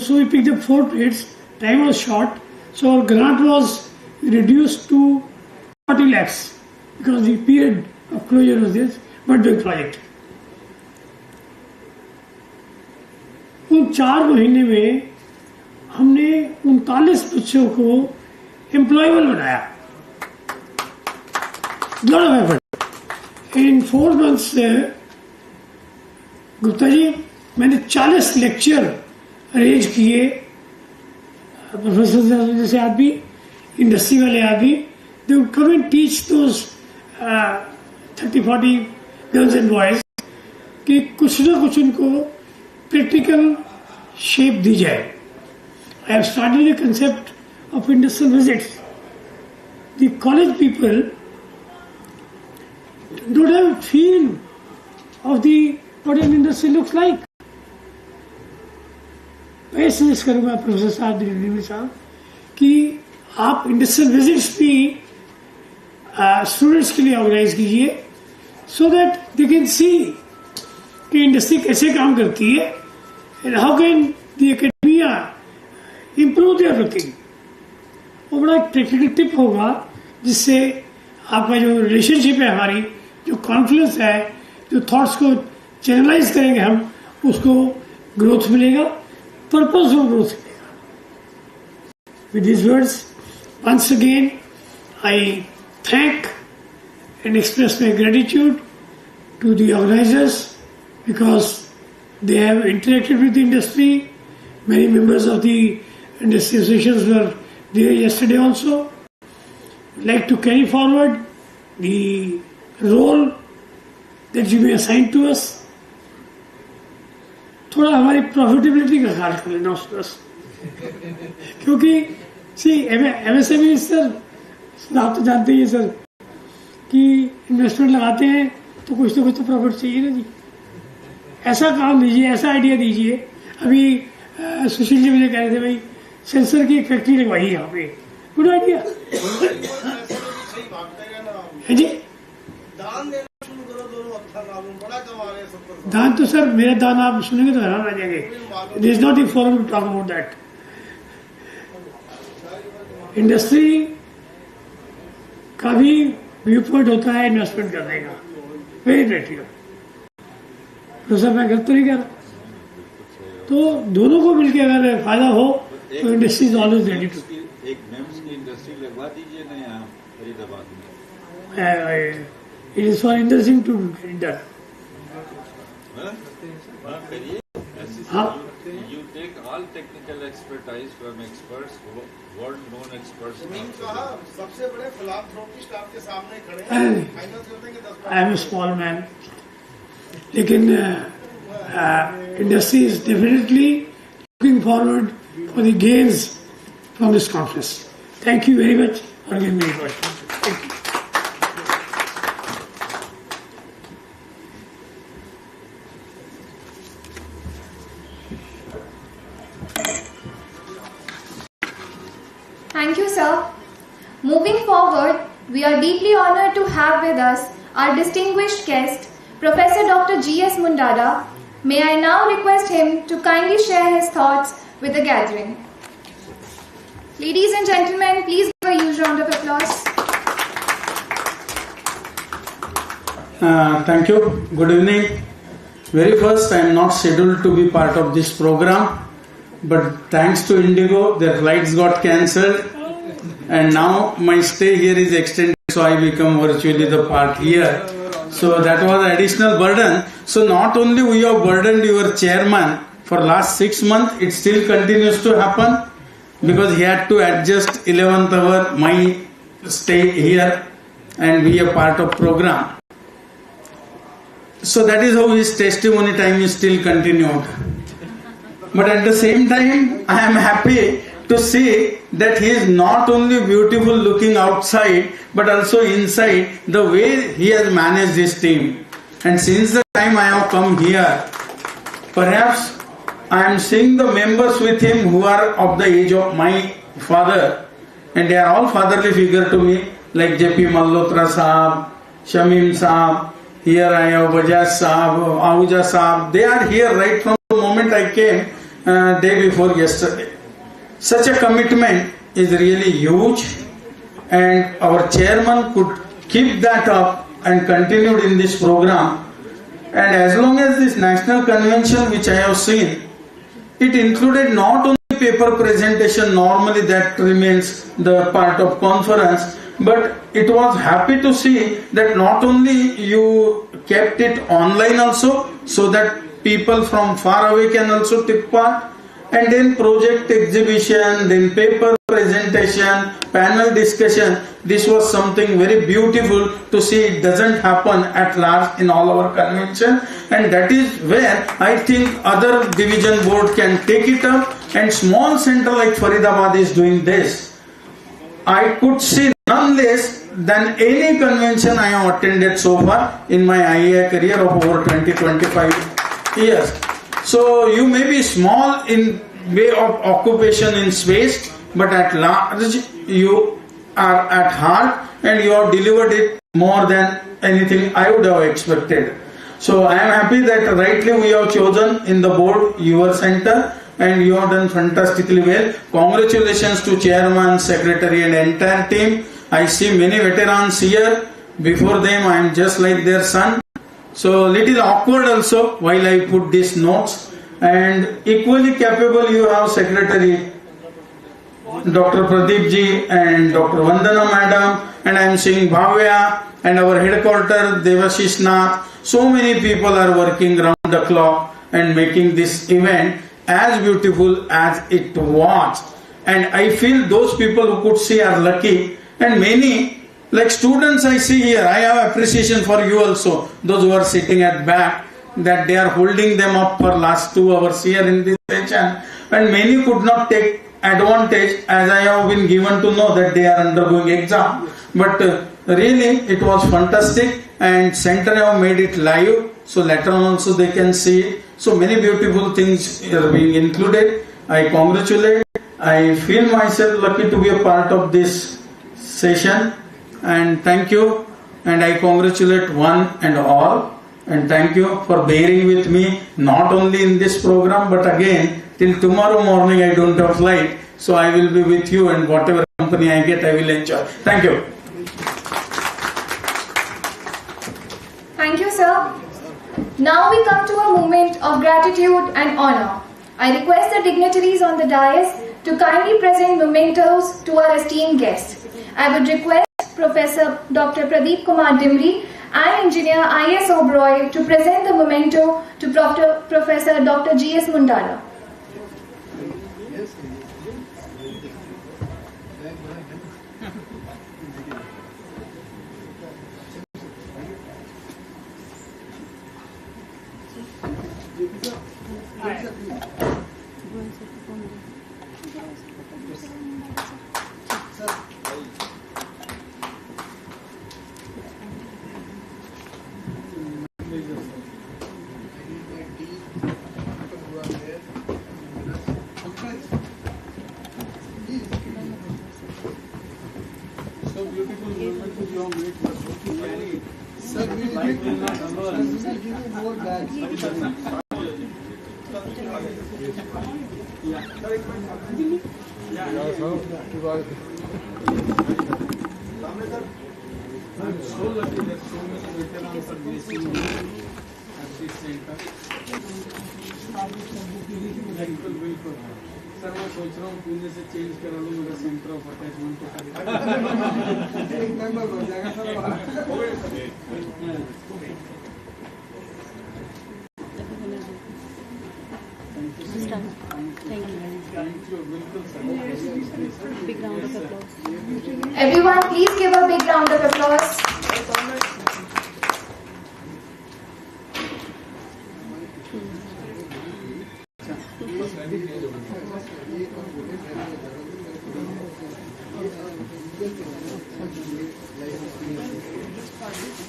So we picked up 4 trades, time was short, so our grant was reduced to 40 lakhs because the period of closure was this, but big project. उन 4 महीने में हमने 39 बच्चों को employable बनाया। lot of effort. In 4 months, Gupta ji, मैंने 40 lecture arrange किए, professor जैसे आदमी, इंडस्ट्री वाले आदमी, they would come and teach those 30-40 girls and boys कि कुछ ना कुछ उनको प्रैक्टिकल शेप दी जाए। I have started the concept of industrial visits. The college people don't have a feel of what an industry looks like. मैं suggest करूंगा professor साहब, दिलीप साहब, कि आप इंडस्ट्रियल विजिट्स भी स्टूडेंट्स के लिए ऑर्गेनाइज कीजिए, so that they can see कि इंडस्ट्री कैसे काम करती है and how can the academia improve their working. वो बड़ा एक प्रैक्टिकल टिप होगा जिससे आपका जो रिलेशनशिप है, हमारी जो कॉन्फ्लिक्ट है, जो थॉट्स को चैनलाइज करेंगे हम, उसको ग्रोथ मिलेगा, पर्पसफुल ग्रोथ मिलेगा। With this words, once again I thank and express my gratitude to the organizers because they have interacted with the industry. Many members of the industry associations were there yesterday also. I'd like to carry forward the role that you may assign to us. थोड़ा हमारी profitability का ख्याल कर लेना उस बस, क्योंकि MSME sir आप तो जानते ही सर कि इन्वेस्टमेंट लगाते हैं तो कुछ ना कुछ तो प्रॉफिट चाहिए ना जी। ऐसा काम दीजिए, ऐसा आइडिया दीजिए। अभी सुशील जी मुझे कह रहे थे भाई सेंसर की एक फैक्ट्री लगवाई है यहाँ पे, गुड आइडिया है जी। दान तो सर, मेरा दान आप सुनेंगे तो हैरान आ जाएंगे। This is not a forum to talk about that. Industry का भी व्यू पॉइंट होता है इन्वेस्टमेंट करने का, वेरी प्रैक्टिकल। तो सर मैं गलत तो नहीं कर रहा, तो दोनों को मिलकर अगर फायदा हो तो industry is always ready to. एक मेम्स की इंडस्ट्री लगवा दीजिए ना यहाँ फरीदाबाद में। It is for industry to done. हाँ, you take all technical expertise from experts, world known experts. सबसे बड़े फिलांथ्रोपिस्ट आपके सामने खड़े हैं, फाइनल करते हैं कि 10। I am a small man, लेकिन industry is definitely looking forward for the gains from this conference. Thank you very much for giving me question. Thank you. Thank you, sir. Moving forward, we are deeply honored to have with us our distinguished guest, Professor Dr. G.S. Mundada. May I now request him to kindly share his thoughts with the gathering. Ladies and gentlemen, please give a huge round of applause. Thank you. Good evening. Very first, I am not scheduled to be part of this program, but thanks to Indigo, their flights got cancelled and now my stay here is extended, so I become virtually the part here. So that was additional burden. So not only we have burdened your chairman for last 6 months, it still continues to happen because he had to adjust 11th hour my stay here and be a part of program. So that is how his testimony time is still continued. But at the same time, I am happy to see that he is not only beautiful looking outside, but also inside, the way he has managed his team. And since the time I have come here, perhaps I am seeing the members with him who are of the age of my father, and they are all fatherly figure to me, like J.P. Malhotra Sahab, Shamim Sahab, here I have Bajaj Sahab, Ahuja Sahab. They are here right from the moment I came day before yesterday. Such a commitment is really huge, and our chairman could keep that up and continued in this program. And as long as this national convention which I have seen, it included not only paper presentation, normally that remains the part of conference, but it was happy to see that not only you kept it online also, so that people from far away can also take part, and then project exhibition, then paper presentation, panel discussion. This was something very beautiful to see. It doesn't happen at large in all our convention, and that is where I think other division board can take it up, and small center like Faridabad is doing this. I could see none less than any convention I have attended so far in my IAI career of over 20-25 years. So you may be small in way of occupation in space, but at large you are at heart and you have delivered it more than anything I would have expected. So I am happy that rightly we have chosen in the board your center, and you have done fantastically well. Congratulations to chairman, secretary and entire team. I see many veterans here. Before them I am just like their son. So little awkward also while I put these notes. And equally capable you have secretary Dr. Pradeep ji and Dr. Vandana madam, and I am seeing Bhavya and our headquarter Devashish Nath. So many people are working round the clock and making this event as beautiful as it was. And I feel those people who could see are lucky, and many like students I see here, I have appreciation for you also, those who are sitting at back, that they are holding them up for last 2 hours here in this session, and many could not take advantage, as I have been given to know that they are undergoing exam. But really it was fantastic, and center have made it live, so later on also they can see it. So many beautiful things are being included. I congratulate. I feel myself lucky to be a part of this session, and thank you, and I congratulate one and all. And thank you for bearing with me, not only in this program, but again, till tomorrow morning I don't have flight. So I will be with you, and whatever company I get, I will enjoy. Thank you. Thank you, sir. Now we come to a moment of gratitude and honor. I request the dignitaries on the dais to kindly present mementos to our esteemed guests. I would request Professor Dr. Pradeep Kumar Dimri and Engineer I.S. Oberoi to present the memento to Professor Dr. G.S. Mundara. I'm so lucky that so many veterans are blessing me at this center. People will sir मैं सोच रहा हूँ पुणे से change करा लूँ मेरा centre of attachment को एक मेंबर बन जाएगा sir Big round of applause. Everyone, please give a big round of applause.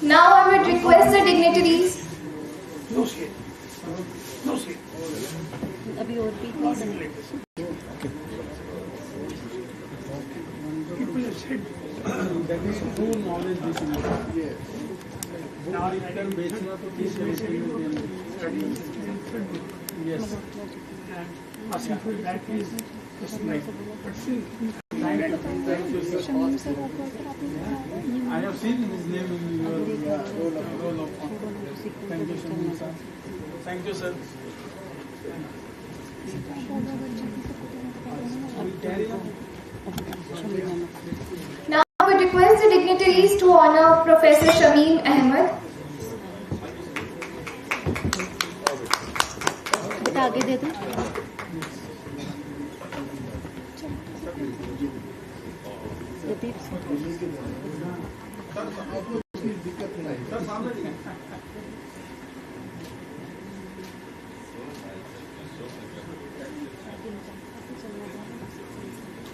Now I would request the dignitaries. No shade. No shade. अभी और भी please. People have said that is true knowledge this is now I इधर बेचना तो किस तरीके में yes asking for that is just like, but still, thank you sir I have seen his name in your role of thank you Shamim sir thank you sir Now I would request the dignitaries to honor Professor Shamim Ahmed. बेटा आगे दे दो.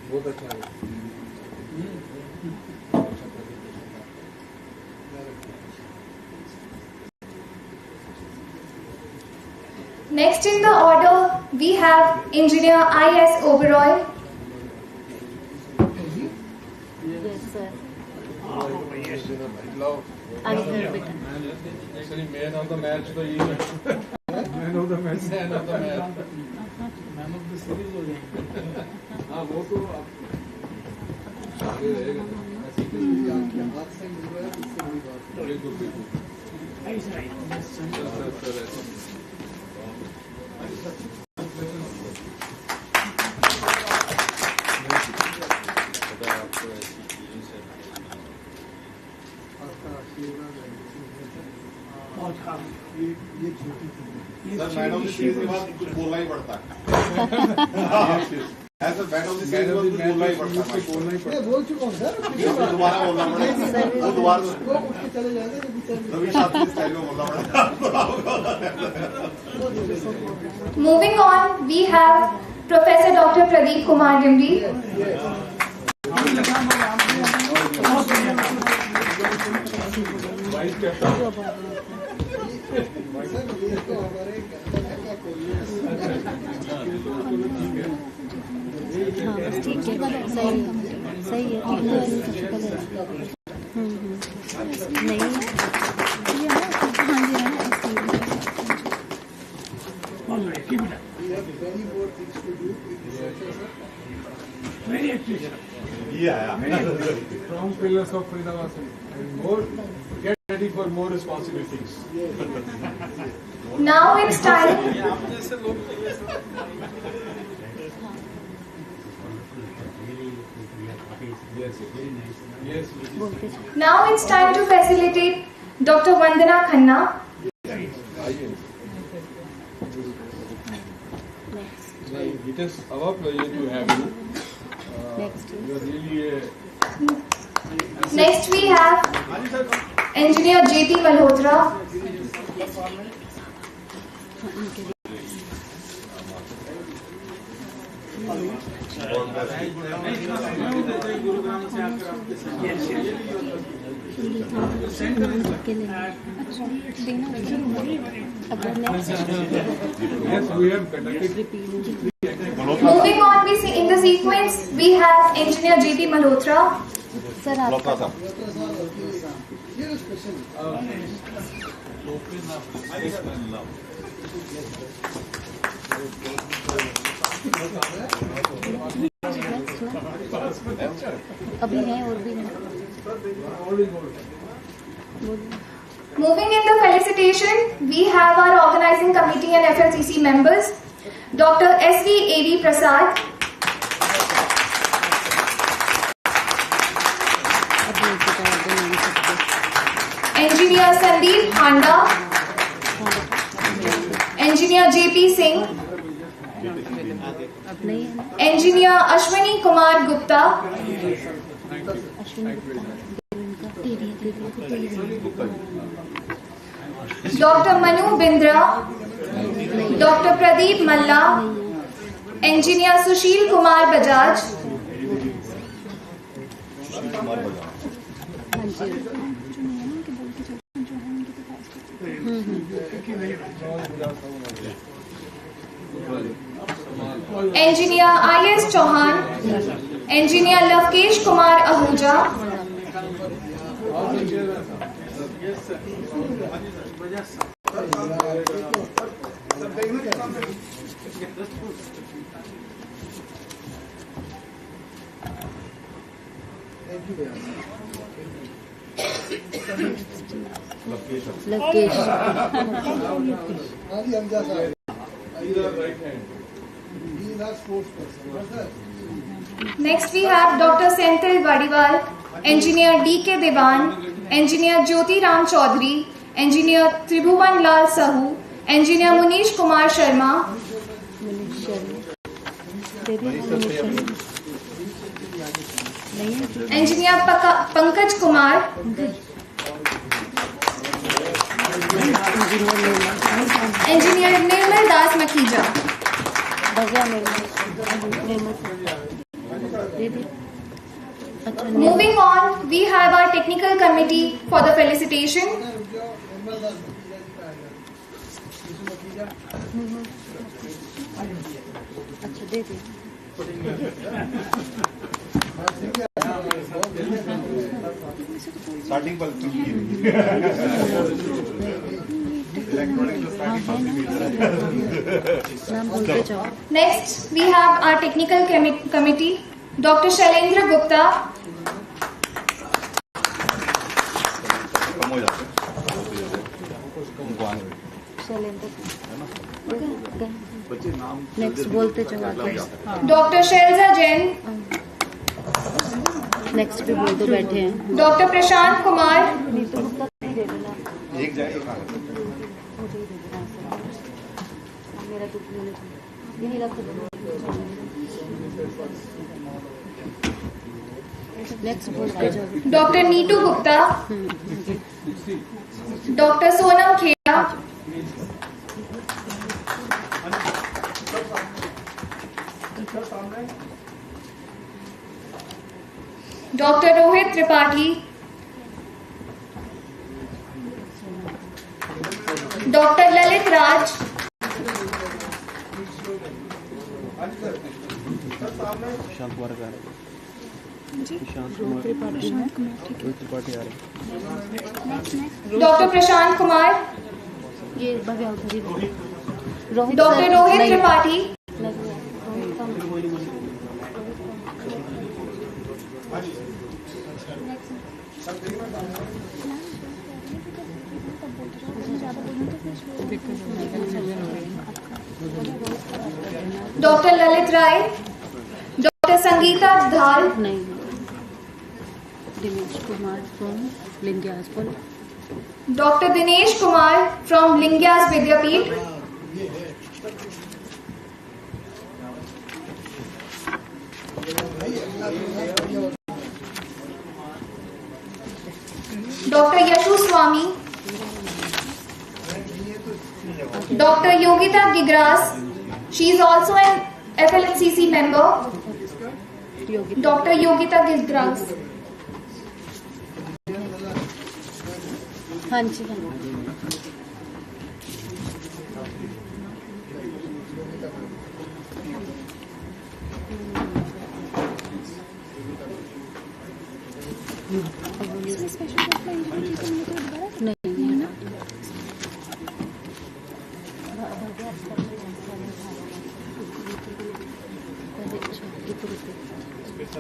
बहुत अच्छा है Next in the order, we have Engineer I.S. Oberoi. Yes sir. love आगे कर बेटा. actually man of the match तो ये man of the match man of the match man of the series हो जाएगा हाँ वो तो आगे रहेगा ऐसे किसी आपके हाथ से मिल रहा है इससे बड़ी बात बिल्कुल बिल्कुल nice, right? बहुत काम. सर मैडम की सीरीज के बाद कुछ बोलना ही पड़ता है ऐसा मैडम की सीरीज के बाद कुछ बोलना ही पड़ता है बोल चुका हूँ सर दोबारा बोलना पड़ेगा वो दोबारा चले जाएंगे रवि शास्त्री स्टाइल में बोलना पड़ेगा Moving on, we have Professor Dr. Pradeep Kumar Dimri. हाँ बस ठीक है सही है नहीं हाँ जी keep it up. Very appreciative. Yeah. strong pillars of Freedom and more get ready for more responsibilities Now it's time. आप जैसे लोग yes बोलते Now it's time to facilitate Dr. Vandana Khanna. it is our pleasure to have you next you are really a Next we have Engineer J.T. Malhotra. yes we have conducted Moving on, we see in the sequence we have Engineer J.T. Malhotra. Sir आप अभी हैं और भी हैं. Moving in the felicitation, we have our organizing committee and FLCC members. Dr. S.V. A.D. Prasad, Engineer Sandeep Handa, Engineer J.P. Singh, Engineer Ashwini Kumar Gupta, Dr. Manu Bindra, Dr. Pradeep Malla, Engineer Sushil Kumar Bajaj, Engineer I.S. Chauhan, Engineer Lavkesh Kumar Ahuja, Next we have Dr. Senthil Vadiwal, Engineer D.K. Devan, Engineer Jyoti Ram Chaudhary, Engineer Tribhuvan Lal Sahu, Engineer Munish Kumar Sharma, Engineer Pankaj Kumar, Engineer Nirmal Das Makhija. Moving on, we have our technical committee for the felicitation. Next, we have our technical committee, Dr. Shailendra Gupta, next बोलते चलो Dr. Shelza Jain, next भी बोल दो बैठे हैं Dr. Prashant Kumar, next बोलते जाओ Dr. Neetu Gupta, Dr. Sonam Khera, Dr. Rohit Tripathi, Dr. Lalit Raj, Dr. Prashant Kumar, ये भव्या उधर Rohit Dr. Rohit Tripathi, Dr. Lalit Rai, Dr. Sangeeta Dhal, नहीं दिनेश कुमार फ्रॉम लिंग्यास पॉल Dr. Dinesh Kumar from Lingyas Vidyapeeth, Dr. Yashu Swami, Dr. Yogita Gigras, she is also an FLNCC member. Dr. Yogita Gigras. हाँ जी हाँ नहीं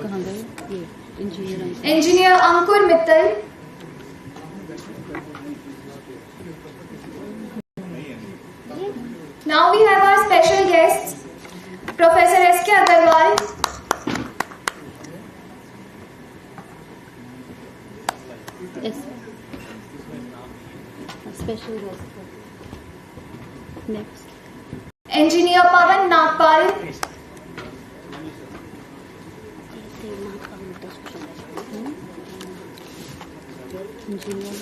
कहाँ गए ये engineer Engineer Ankur Mittal, now we have our special guest, Professor S.K. Agarwal, Yes. Special guest. Next. Engineer Pawan Nagpal, Engineer.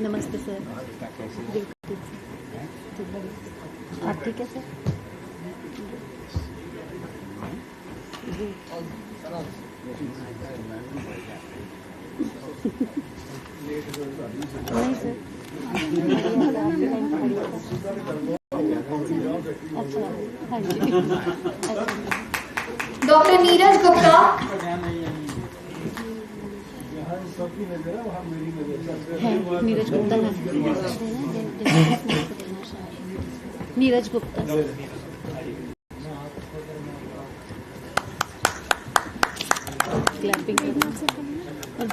नमस्ते sir. आप ठीक है सर? नहीं सर। अच्छा, हाँ जी। Dr. Neeraj Gupta, है नीरज गुप्ता है। नीरज गुप्ता। क्लैपिंग और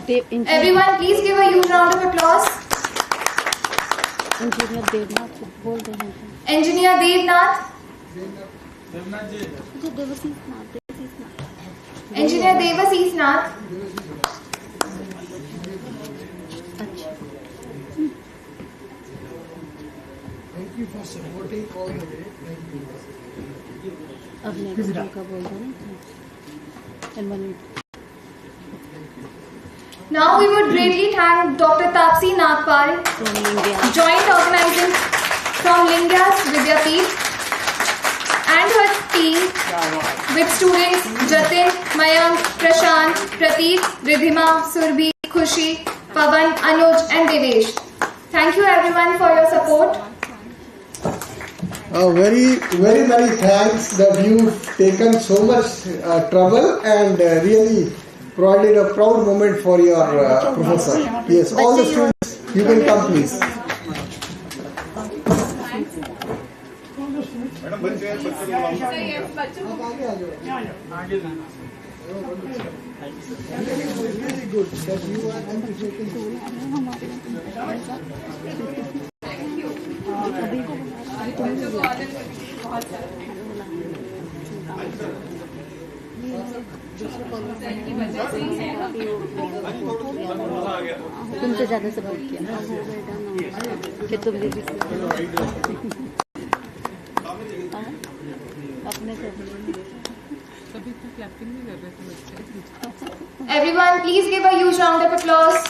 everyone please give a huge round of applause. Engineer Devnath बोल रहे हैं। Engineer Devnath, जो Devashish Nath. Engineer Devashish Nath, अच्छा। Thank you for supporting all the way. Thank you. अब नेक्स्ट का बोल रहे हैं। And one minute. now we would greatly thank Dr. Tapsi Nagpal, From India. joint organizing from Lingas Vidyapeeth and her team with students Jatin, Mayank, Prashant, Prateek, Ridhima, Surbhi, Khushi, Pavan, Anuj and Devesh. Thank you everyone for your support. Very many thanks that you've taken so much trouble and really provided a proud moment for your professor. Yes, all the students, you can come please. Very good that you are appreciating. तुमसे ज्यादा support किया कि तुम भी अपने Everyone please give a huge round of applause.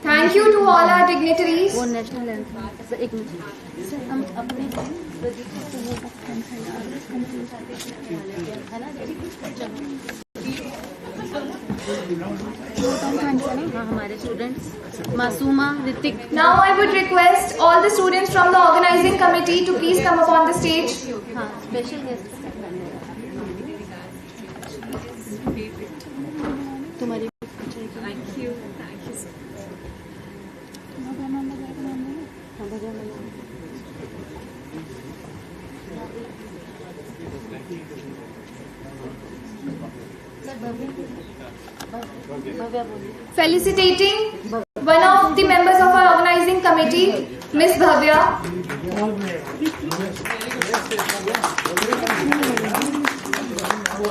Thank you to all our dignitaries. वो national anthem sir एक minute sir हम अपने हाँ हमारे students Masuma Hrithik Now I would request all the students from the organizing committee to please come upon the stage. हाँ special guest तुम्हारी thank you Felicitating one of the members of our organizing committee, Miss Bhavya.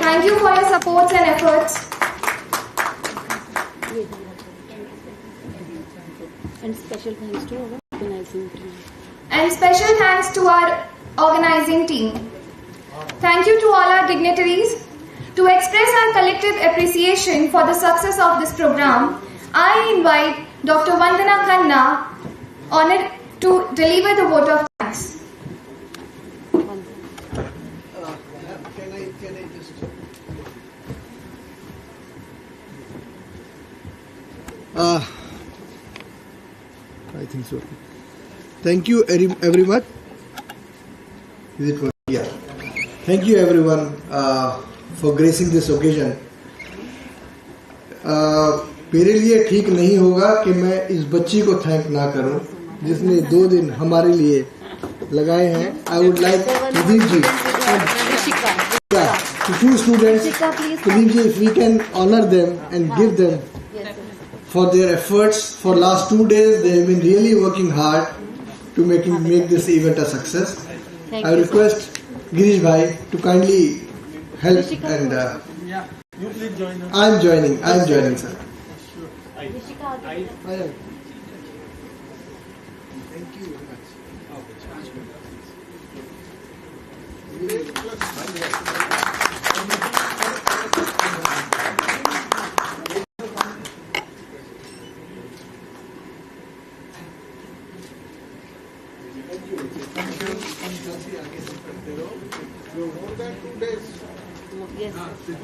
Thank you for your supports and efforts. And special thanks to our organizing team. And special thanks to our organizing team. Thank you to all our dignitaries. To express our collective appreciation for the success of this program, I invite Dr. Vandana Khanna, honored to deliver the vote of thanks. Can I just... I think so. Thank you everyone. Is it working? Yeah. Thank you everyone for gracing this occasion. मेरे लिए ठीक नहीं होगा कि मैं इस बच्ची को थैंक ना करूं जिसने 2 दिन हमारे लिए लगाए हैं. I would like Pradeep ji, to few students, Pradeep ji, if we can honor them and give them for their efforts for last 2 days. They have been really working hard to make this event a success. I request Girish bhai to kindly help and You please join us. I am joining, sir. Thank you very much. More than 2 days. Yes.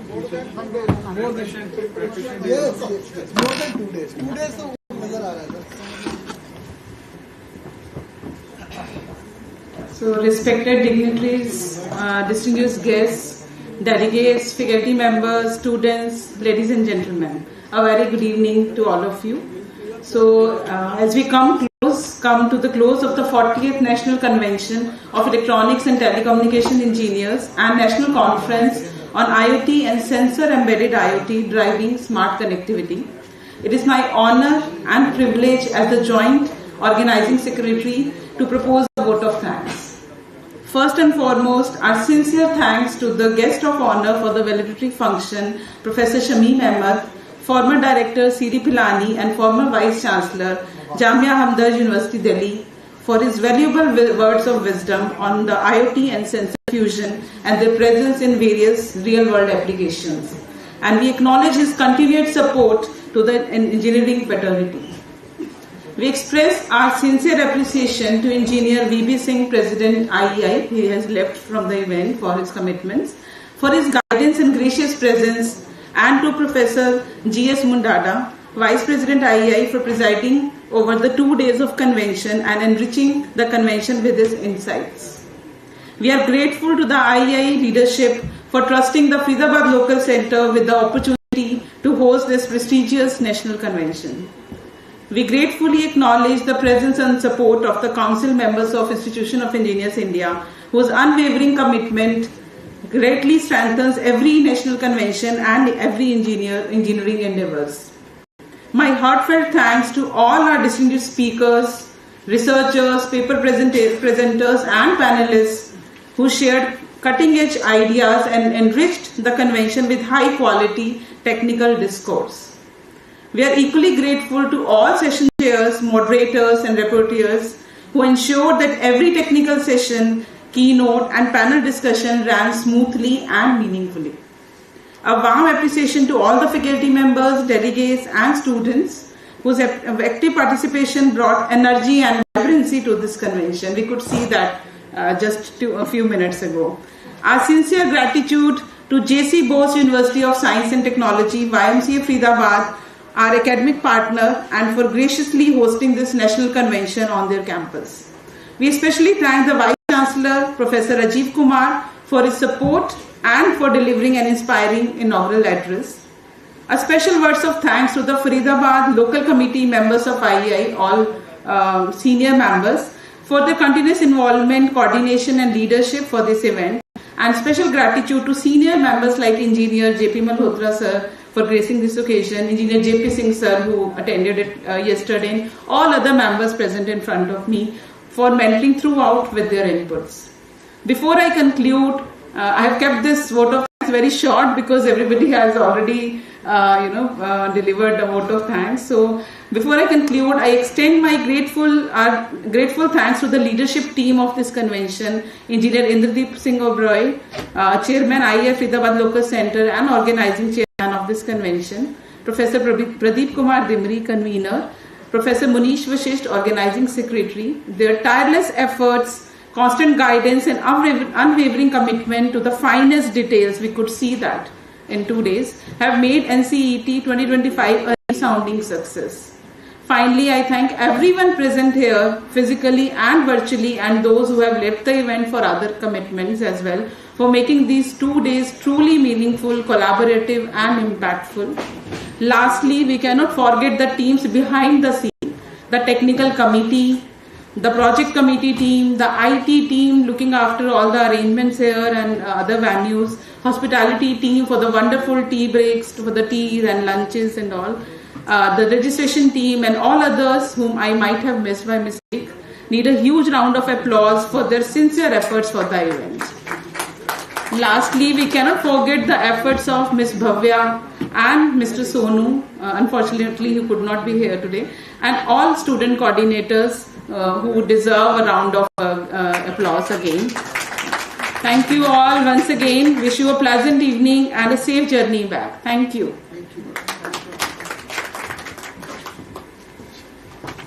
More than 2 days. More than Yes, more than 2 days. 2 days तो नजर आ रहा है. So, respected dignitaries, distinguished guests, delegates, faculty members, students, ladies and gentlemen, a very good evening to all of you. So, as we come to the close of the 40th National Convention of Electronics and Telecommunication Engineers and National Conference on IoT and Sensor-Embedded IoT Driving Smart Connectivity, it is my honor and privilege as the Joint Organizing Secretary to propose a vote of thanks. First and foremost, our sincere thanks to the guest of honor for the valedictory function, Professor Shamim Ahmed, former Director C.D. Pilani and former Vice Chancellor, Jamia Hamdard University, Delhi, for his valuable words of wisdom on the IoT and sensor fusion and their presence in various real-world applications. And we acknowledge his continued support to the engineering fraternity. We express our sincere appreciation to Engineer V.B. Singh, President IEI, he has left from the event for his commitments, for his guidance and gracious presence, and to Professor G.S. Mundada, Vice President IEI, for presiding over the 2 days of convention and enriching the convention with his insights. We are grateful to the IEI leadership for trusting the Faridabad Local Center with the opportunity to host this prestigious national convention. We gratefully acknowledge the presence and support of the Council members of Institution of Engineers India, whose unwavering commitment greatly strengthens every national convention and every engineering endeavors. My heartfelt thanks to all our distinguished speakers, researchers, paper presenters and panelists who shared cutting-edge ideas and enriched the convention with high-quality technical discourse. We are equally grateful to all session chairs, moderators and rapporteurs who ensured that every technical session, keynote and panel discussion ran smoothly and meaningfully. A warm appreciation to all the faculty members, delegates and students whose active participation brought energy and vibrancy to this convention. We could see that just a few minutes ago. Our sincere gratitude to JC Bose University of Science and Technology, YMCA Faridabad, our academic partner, and for graciously hosting this national convention on their campus. We especially thank the Vice Chancellor, Professor Rajiv Kumar, for his support and for delivering an inspiring inaugural address. A special words of thanks to the Faridabad local committee members of IEI, all senior members, for their continuous involvement, coordination and leadership for this event. And special gratitude to senior members like Engineer J.P. Malhotra sir for gracing this occasion, Engineer J.P. Singh sir who attended it yesterday, and all other members present in front of me for mentoring throughout with their inputs. Before I conclude, I have kept this vote of thanks very short because everybody has already delivered a vote of thanks. So before I conclude, I extend my grateful thanks to the leadership team of this convention, Engineer Indradeep Singh Oberoi, Chairman IEF Faridabad Local Center and Organizing Chairman of this convention, Professor Pradeep Kumar Dimri, Convener, Professor Munish Vashisht, Organizing Secretary. Their tireless efforts, constant guidance and unwavering commitment to the finest details, we could see that in 2 days, have made NCET 2025 a resounding success. Finally, I thank everyone present here physically and virtually, and those who have left the event for other commitments as well, for making these 2 days truly meaningful, collaborative and impactful. Lastly, we cannot forget the teams behind the scene, the technical committee, the project committee team, the IT team looking after all the arrangements here and other venues, hospitality team for the wonderful tea breaks, for the teas and lunches and all, the registration team and all others whom I might have missed by mistake, need a huge round of applause for their sincere efforts for the event. Lastly, we cannot forget the efforts of Ms. Bhavya and Mr. Sonu, unfortunately he could not be here today, and all student coordinators who deserve a round of applause again. Thank you all once again. Wish you a pleasant evening and a safe journey back. Thank you. Thank you.